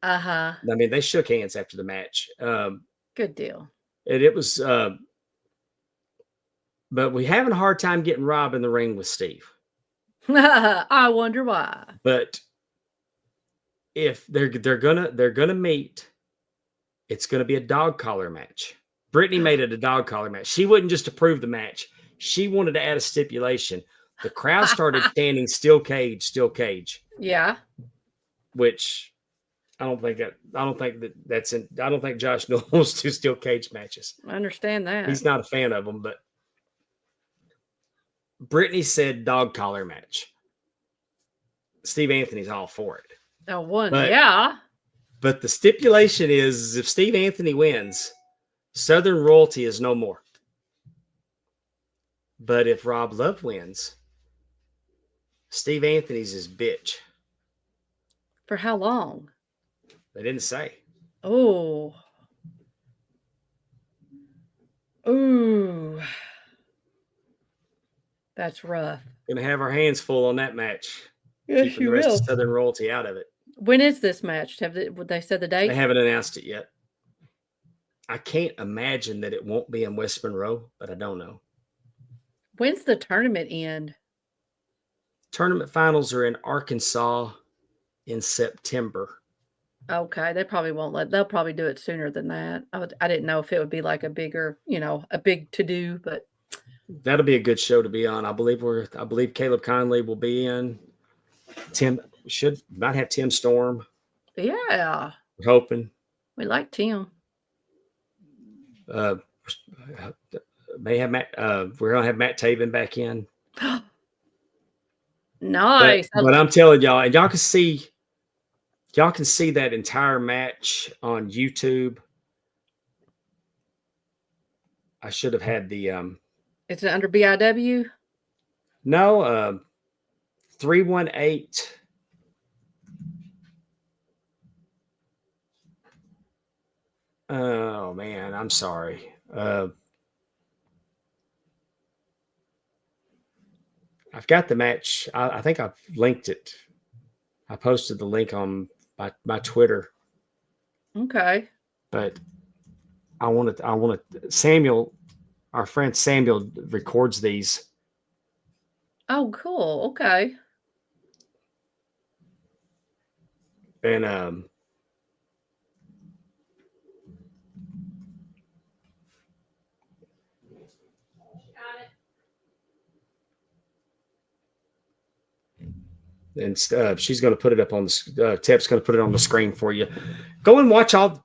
I mean, they shook hands after the match. Good deal. And it was, but we having a hard time getting Rob in the ring with Steve. I wonder why. But if they're gonna meet, it's gonna be a dog collar match. Brittany made it a dog collar match. She wouldn't just approve the match. She wanted to add a stipulation. The crowd started standing still cage. Yeah. Which I don't think Josh knows do steel cage matches. I understand that. He's not a fan of them, but Brittany said dog collar match. Steve Anthony's all for it. Yeah. But the stipulation is if Steve Anthony wins, Southern royalty is no more. But if Rob Love wins, Steve Anthony's his bitch. For how long? They didn't say. Oh. Ooh. That's rough. Gonna have our hands full on that match. Yes, keeping the rest of Southern royalty out of it. When is this match? Would they said the date? They haven't announced it yet. I can't imagine that it won't be in West Monroe, but I don't know. When's the tournament end? Tournament finals are in Arkansas in September. Okay, they probably won't they'll probably do it sooner than that. I didn't know if it would be like a bigger, a big to do, but that'll be a good show to be on. I believe Caleb Conley will be in. Tim might have Tim Storm. Yeah. We're hoping. We like Tim. May have Matt. We're gonna have Matt Taven back in. Nice. But I'm telling y'all, and y'all can see Y'all can see that entire match on YouTube. I should have had the Is it under BIW? no 318. Oh man, I'm sorry. I've got the match. I think I've linked it. I posted the link on my Twitter. Okay. But I wanted Samuel, our friend Samuel records these. Oh, cool. Okay. And she's going to put it up on the Tep's going to put it on the screen for you. Go and watch all.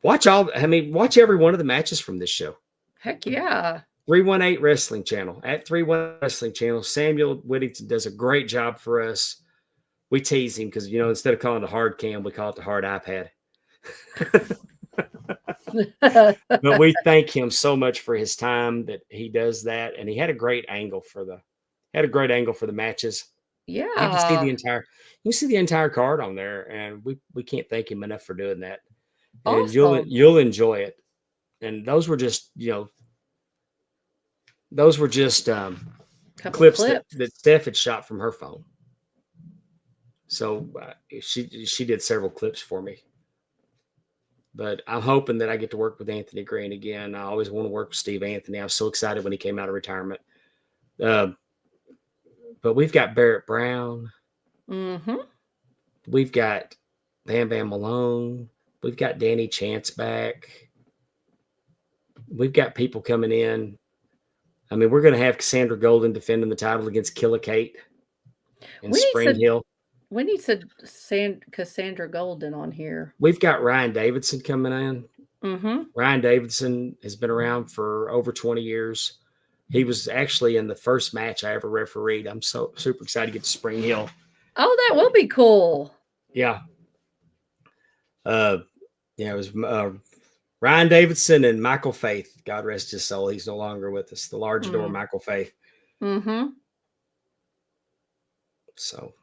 I mean, watch every one of the matches from this show. Heck yeah. 318 Wrestling Channel at 318 Wrestling Channel. Samuel Whittington does a great job for us. We tease him because, instead of calling it a hard cam, we call it the hard iPad. But we thank him so much for his time that he does that. And he had a great angle for the matches. Yeah. You can see the entire card on there, and we can't thank him enough for doing that. And Awesome. you'll enjoy it. And those were just, clips that Steph had shot from her phone. So she did several clips for me. But I'm hoping that I get to work with Anthony Green again. I always want to work with Steve Anthony. I was so excited when he came out of retirement. But we've got Barrett Brown. Mm-hmm. We've got Bam Bam Malone. We've got Danny Chance back. We've got people coming in. I mean, we're going to have Cassandra Golden defending the title against Killa Kate in Spring Hill. We need Cassandra Golden on here. We've got Ryan Davidson coming in. Mm-hmm. Ryan Davidson has been around for over 20 years. He was actually in the first match I ever refereed. I'm so super excited to get to Spring Hill. Oh, that will be cool. Yeah. It was Ryan Davidson and Michael Faith. God rest his soul. He's no longer with us. The large door, Michael Faith. Mm-hmm. So.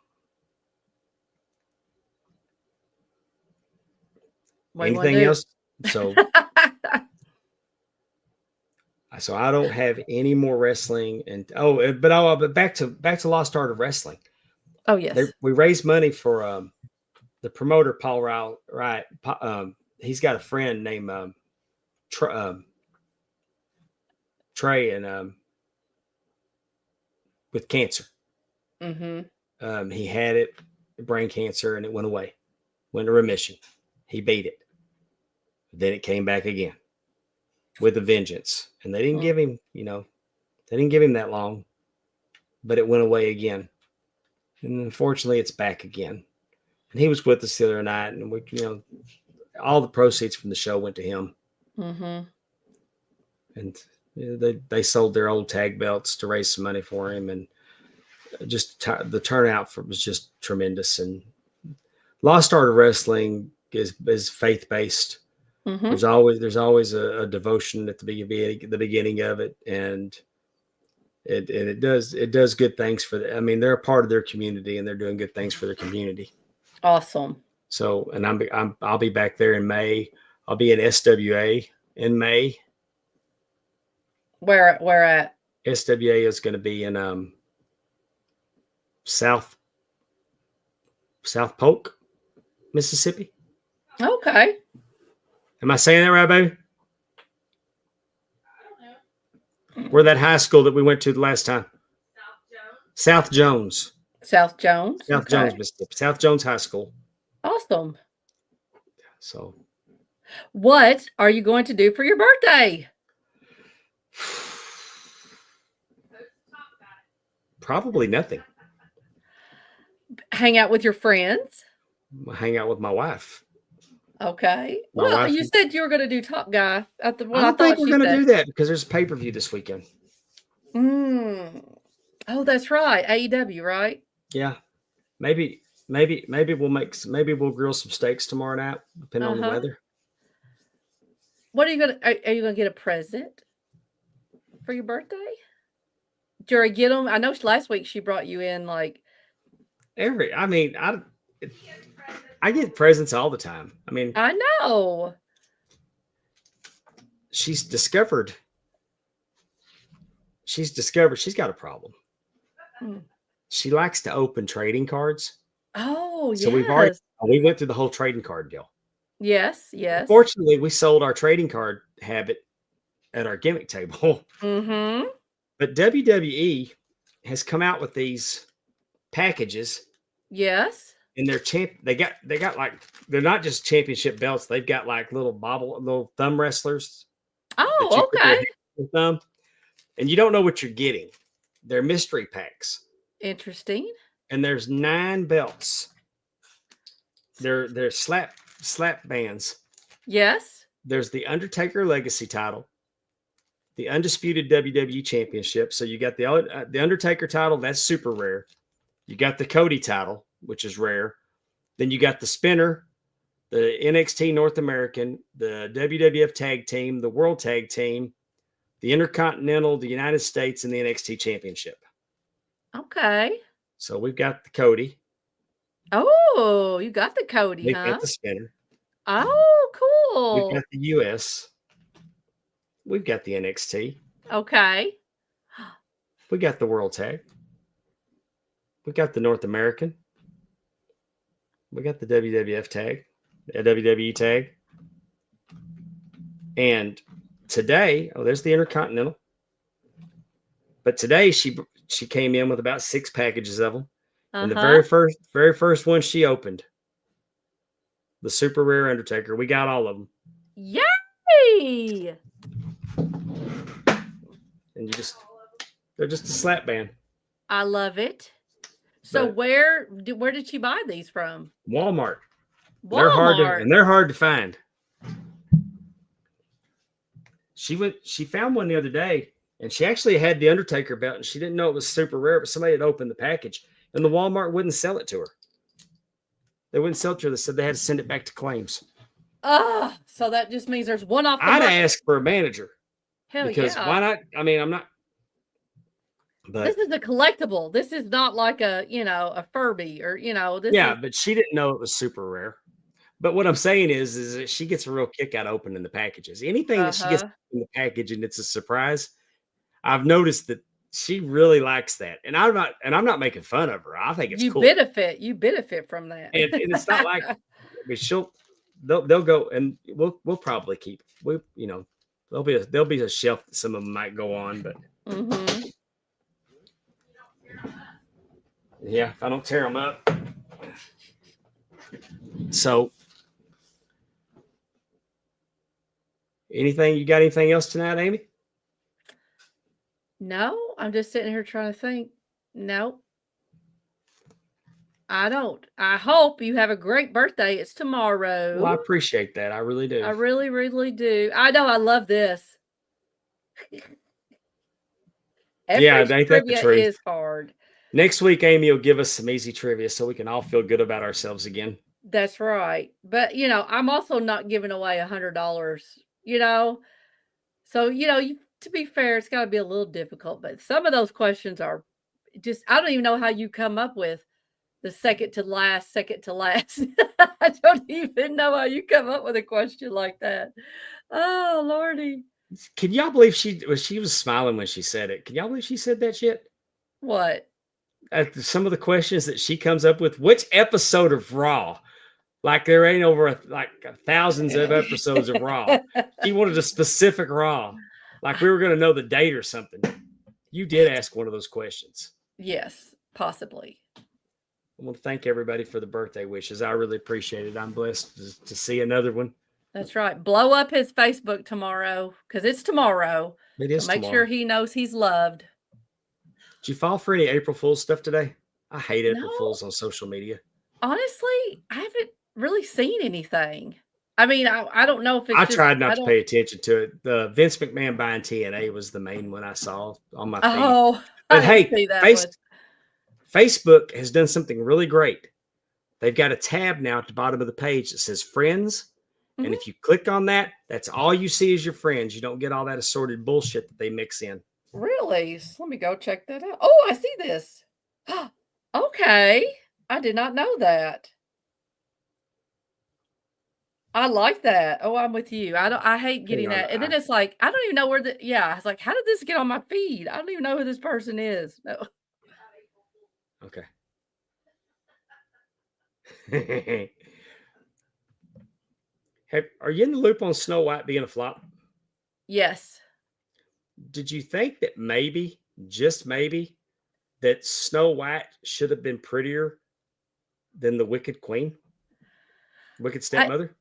Anything else? So I don't have any more wrestling, but back to Lost Art of Wrestling. Oh yes, we raised money for the promoter Paul Ryle. Right, he's got a friend named Trey, and with cancer. Mm-hmm. He had brain cancer, and it went away, went to remission. He beat it. Then it came back again with a vengeance, and they didn't give him, they didn't give him that long, but it went away again. And unfortunately it's back again. And he was with us the other night, and we, all the proceeds from the show went to him. Mm-hmm. And they sold their old tag belts to raise some money for him. And just the turnout was just tremendous. And Lost Art of Wrestling is faith-based. Mm-hmm. There's always a devotion at the beginning of it, and it does good things for them. I mean, they're a part of their community, and they're doing good things for their community. Awesome. So, and I'll be back there in May. I'll be in SWA in May. Where at? SWA is going to be in South Polk, Mississippi. Okay. Am I saying that right, baby? I don't know. We're that high school that we went to the last time. South Jones, Mississippi. South Jones High School. Awesome. So, what are you going to do for your birthday? Probably nothing. Hang out with your friends. Hang out with my wife. Okay. Well, you said you were going to do Top Guy at the. I don't think we're going to do that because there's a pay-per-view this weekend. Oh, that's right. AEW, right? Yeah, maybe maybe maybe we'll grill some steaks tomorrow night, depending on the weather. What are you gonna? Are you gonna get a present for your birthday? Did you get them? I know last week she brought you in like I mean, I get presents all the time. I mean, I know. she's discovered she's got a problem. Hmm. She likes to open trading cards. Oh, So yes. we went through the whole trading card deal. Yes, yes. Fortunately, we sold our trading card habit at our gimmick table. Mm-hmm. But WWE has come out with these packages, Yes. and they got like, they're not just championship belts. They've got like little thumb wrestlers. that you Oh, put your okay. hand in the thumb, and you don't know what you're getting. They're mystery packs, Interesting. and there's 9 belts. They're slap bands. Yes. There's the Undertaker Legacy title, the Undisputed WWE Championship. So you got the Undertaker title, that's super rare. You got the Cody title, which is rare. Then you got the Spinner, the NXT North American, the WWF Tag Team, the World Tag Team, the Intercontinental, the United States, and the NXT Championship. Okay. So we've got the Cody. Oh, you got the Cody, We've huh? got the Spinner. Oh, We've cool. got the US. We've got the NXT. Okay. We got the World Tag. We got the North American. We got the WWF Tag, the WWE Tag. And today, there's the Intercontinental. But today she came in with about 6 packages of them. And the very first one she opened, the super rare Undertaker, we got all of them. Yay! And they're just a slap band. I love it. So But where did she buy these from? Walmart. Walmart. They're hard to find. She found one the other day, and she actually had the Undertaker belt, and she didn't know it was super rare, but somebody had opened the package, and the Walmart wouldn't sell it to her. They wouldn't sell it to her. They said they had to send it back to claims. So that just means there's one off the I'd market. ask for a manager. Hell Because yeah. why not? I mean, I'm not. But This is a collectible. This is not like a Furby or this is but she didn't know it was super rare. But what I'm saying is that she gets a real kick out of opening the packages. Anything that she gets in the package and it's a surprise, I've noticed that she really likes that. And I'm not making fun of her. I think it's cool. You benefit from that. And it's not like, I mean, they'll go, and we'll probably keep, there'll be a shelf that some of them might go on, but yeah, if I don't tear them up. So you got anything else tonight, Amy? No, I'm just sitting here trying to think. No, I don't. I hope you have a great birthday. It's tomorrow. Well, I appreciate that. I really do. I really, really do. I know. I love this. Yeah, ain't that the trivia truth? is hard. Next week, Amy will give us some easy trivia so we can all feel good about ourselves again. That's right. But I'm also not giving away $100. So to be fair, it's got to be a little difficult. But some of those questions are just, I don't even know how you come up with the second to last. I don't even know how you come up with a question like that. Oh, Lordy. Can y'all believe she was smiling when she said it? Can y'all believe she said that shit? What? Some of the questions that she comes up with, which episode of Raw? Like there ain't over thousands of episodes of Raw. She wanted a specific Raw. Like we were going to know the date or something. You did ask one of those questions. Yes, possibly. I want to thank everybody for the birthday wishes. I really appreciate it. I'm blessed to see another one. That's right. Blow up his Facebook tomorrow because it's tomorrow. It is Make tomorrow. sure he knows he's loved. Did you fall for any April Fool's stuff today? I hate April Fools on social media. Honestly, I haven't really seen anything. I mean, I don't know if it's I tried not to pay attention to it. The Vince McMahon buying TNA was the main one I saw on my feed. Oh, but I hey, didn't see that one. Facebook has done something really great. they've got a tab now at the bottom of the page that says friends. Mhm. And if you click on that, that's all you see is your friends. You don't get all that assorted bullshit that they mix in. Really? Let me go check that out. Oh, I see this. Okay. I did not know that. I like that. Oh, I'm with you. I hate getting Hang on, that. And then it's like, I don't even know where I was like, how did this get on my feed? I don't even know who this person is. No. Okay. Are you in the loop on Snow White being a flop? Yes. Did you think that maybe, just maybe, that Snow White should have been prettier than the Wicked Queen? Wicked stepmother?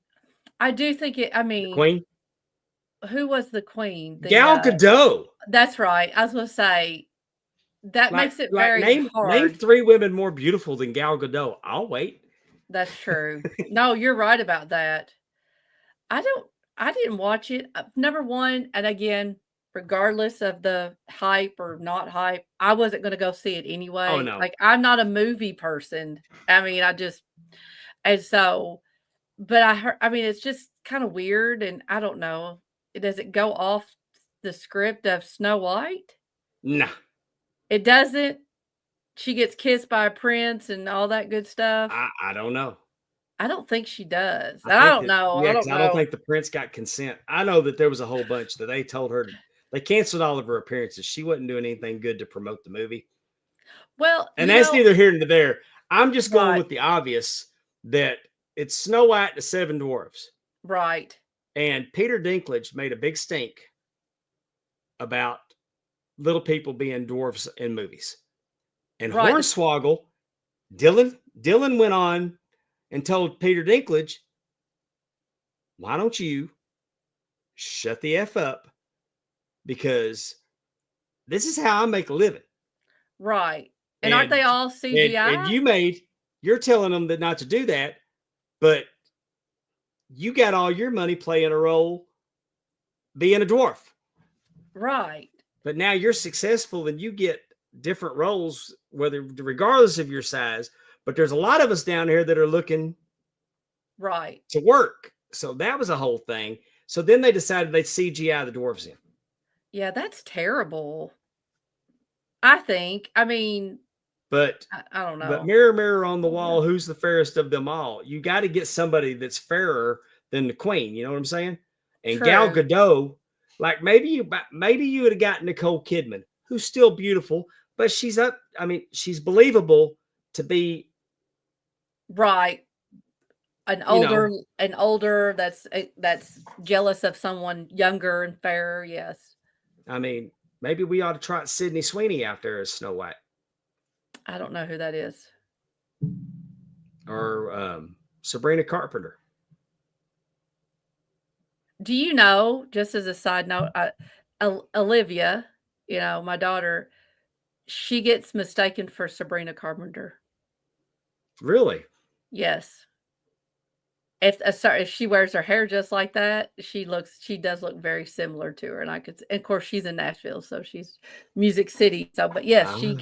I do think I The mean, Queen? who was the queen? Gal Gadot. That's right. I was gonna say that makes it very name hard. 3 women more beautiful than Gal Gadot. I'll wait. That's true. No, you're right about that. I didn't watch it. Number one, and again, regardless of the hype or not hype, I wasn't gonna go see it Oh anyway. no. Like, I'm not a movie person. I mean, and so, but I mean, it's just kind of weird, and I don't know. Does it go off the script of Snow White? Nah. It doesn't? She gets kissed by a prince and all that good stuff? I don't know. I don't think she does. I I think don't that, know. yeah, I because don't I don't know. think the prince got consent. I know that there was a whole bunch that they told her they canceled all of her appearances. She wasn't doing anything good to promote the movie. Well, And that's neither here nor there. I'm just going Right. with the obvious that it's Snow White and the 7 Dwarfs. Right. And Peter Dinklage made a big stink about little people being dwarfs in movies. And Right. Hornswoggle, Dylan went on and told Peter Dinklage, why don't you shut the F up? Because this is how I make a living. Right. And aren't they all CGI? And you're telling them that not to do that, but you got all your money playing a role being a dwarf. Right. But now you're successful and you get different roles, regardless of your size. But there's a lot of us down here that are looking Right. to work. So that was a whole thing. So then they decided they'd CGI the dwarves in. Yeah, that's terrible. I think. I mean, But I don't know. But mirror, mirror on the wall, who's the fairest of them all? You got to get somebody that's fairer than the queen. You know what I'm saying? And True. Gal Gadot, like maybe you would have got Nicole Kidman, who's still beautiful, but she's believable to be Right. An older that's jealous of someone younger and fairer. Yes. I mean, maybe we ought to try Sydney Sweeney out there as Snow White. I don't know who that is. Or Sabrina Carpenter. Do you know, just as a side note, Olivia, my daughter, she gets mistaken for Sabrina Carpenter. Really? Yes. If she wears her hair just like that, she does look very similar to her. And of course, she's in Nashville, so she's Music City. So, but yes, she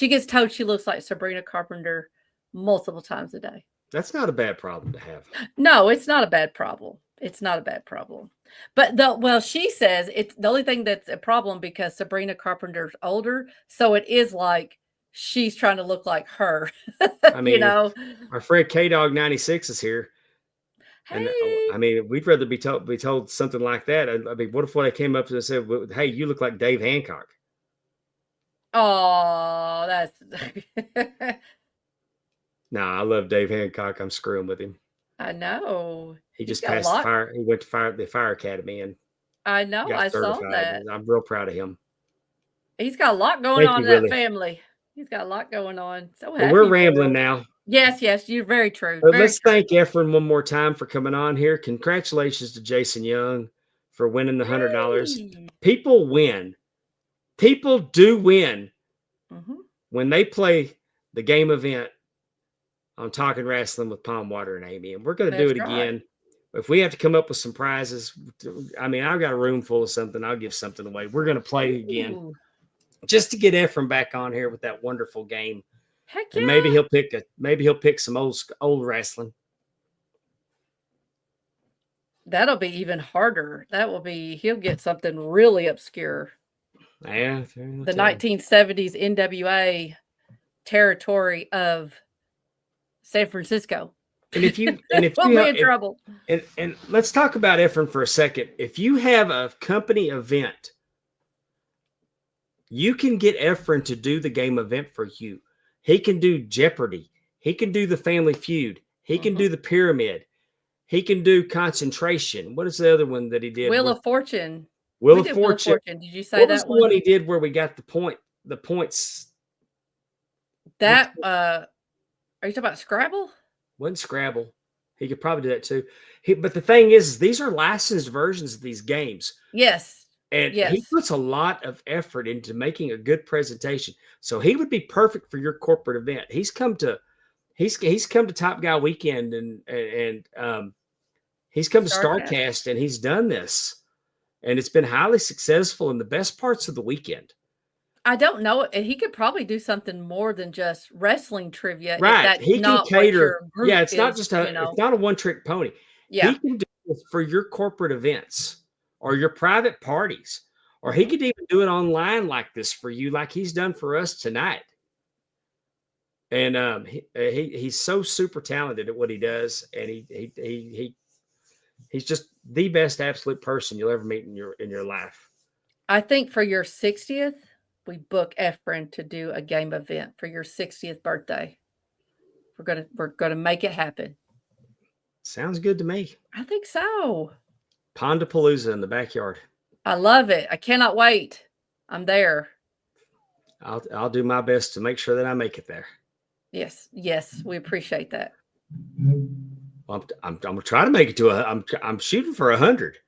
gets told she looks like Sabrina Carpenter multiple times a day. That's not a bad problem to have. No, it's not a bad problem. It's not a bad problem. But she says it's the only thing that's a problem because Sabrina Carpenter's older, so it is like she's trying to look like her. I mean, our friend K-Dog 96 is here. Hey. And I mean, we'd rather be told something like that. I mean, what if I came up and said, "Hey, you look like Dave Hancock"? Oh, that's Nah, I love Dave Hancock. I'm screwing with him. I know. He just passed the fire. He went to the fire academy and I know. I saw that. I'm real proud of him. He's got a lot going on in that family. He's got a lot going on. So happy. We're rambling now. Yes, you're very true. But let's thank Efren one more time for coming on here. Congratulations to Jason Young for winning the $100. People win. People do win when they play the game event on Talking Wrestling with Palm Water and Amy. And we're going to do it again. If we have to come up with some prizes, I mean, I've got a room full of something. I'll give something away. We're going to play again just to get Efren back on here with that wonderful game. Heck And yeah. maybe he'll pick some old wrestling. That'll be even harder. He'll get something really obscure. Yeah, The 1970s NWA territory of San Francisco. And if you we'll be in trouble. And let's talk about Efren for a second. If you have a company event, you can get Efren to do the game event for you. He can do Jeopardy. He can do the Family Feud. He can do the Pyramid. He can do Concentration. What is the other one that he did? Wheel of Fortune. Wheel of Fortune. Did you say what that was the one he did where we got the points? That are you talking about Scrabble? Wasn't Scrabble. He could probably do that too. But the thing is these are licensed versions of these games. Yes. And he puts a lot of effort into making a good presentation. So he would be perfect for your corporate event. He's come to Top Guy Weekend and he's come to StarCast and he's done this. And it's been highly successful in the best parts of the weekend. I don't know. He could probably do something more than just wrestling trivia. Right. He can cater. Yeah, it's not just it's not a one-trick pony. Yeah. He can do this for your corporate events or your private parties. Or he could even do it online like this for you, like he's done for us tonight. And he's so super talented at what he does, and he's just the best absolute person you'll ever meet in your life. I think for your 60th, we book Efren to do a game event for your 60th birthday. We're gonna make it happen. Sounds good to me. I think so. Pondapalooza in the backyard. I love it. I cannot wait. I'm there. I'll do my best to make sure that I make it there. Yes, we appreciate that. Well, I'm gonna try to make it to I'm shooting for 100.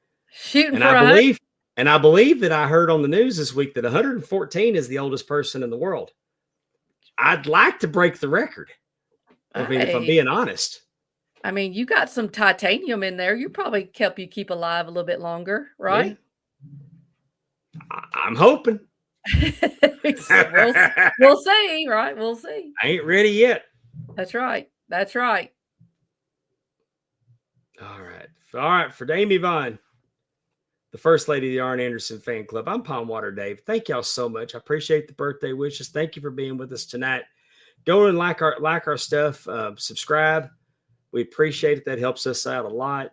And I believe that I heard on the news this week that 114 is the oldest person in the world. I'd like to break the record. I mean, if I'm being honest. I mean, you got some titanium in there. You probably help you keep alive a little bit longer, right? Yeah. I'm hoping. we'll see, right? We'll see. I ain't ready yet. That's right. All right. For Amy Vaughn, the First Lady of the Arn Anderson Fan Club, I'm Palm Water Dave. Thank y'all so much. I appreciate the birthday wishes. Thank you for being with us tonight. Go and like our stuff. Subscribe. We appreciate it. That helps us out a lot.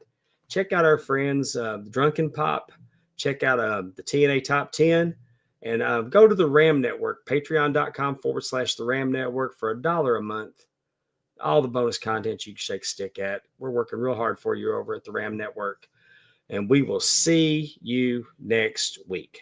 Check out our friends, the Drunken Pop. Check out the TNA Top 10. And go to the RAM Network, patreon.com/the RAM Network for $1 a month. All the bonus content you can shake a stick at. We're working real hard for you over at the RAM Network. And we will see you next week.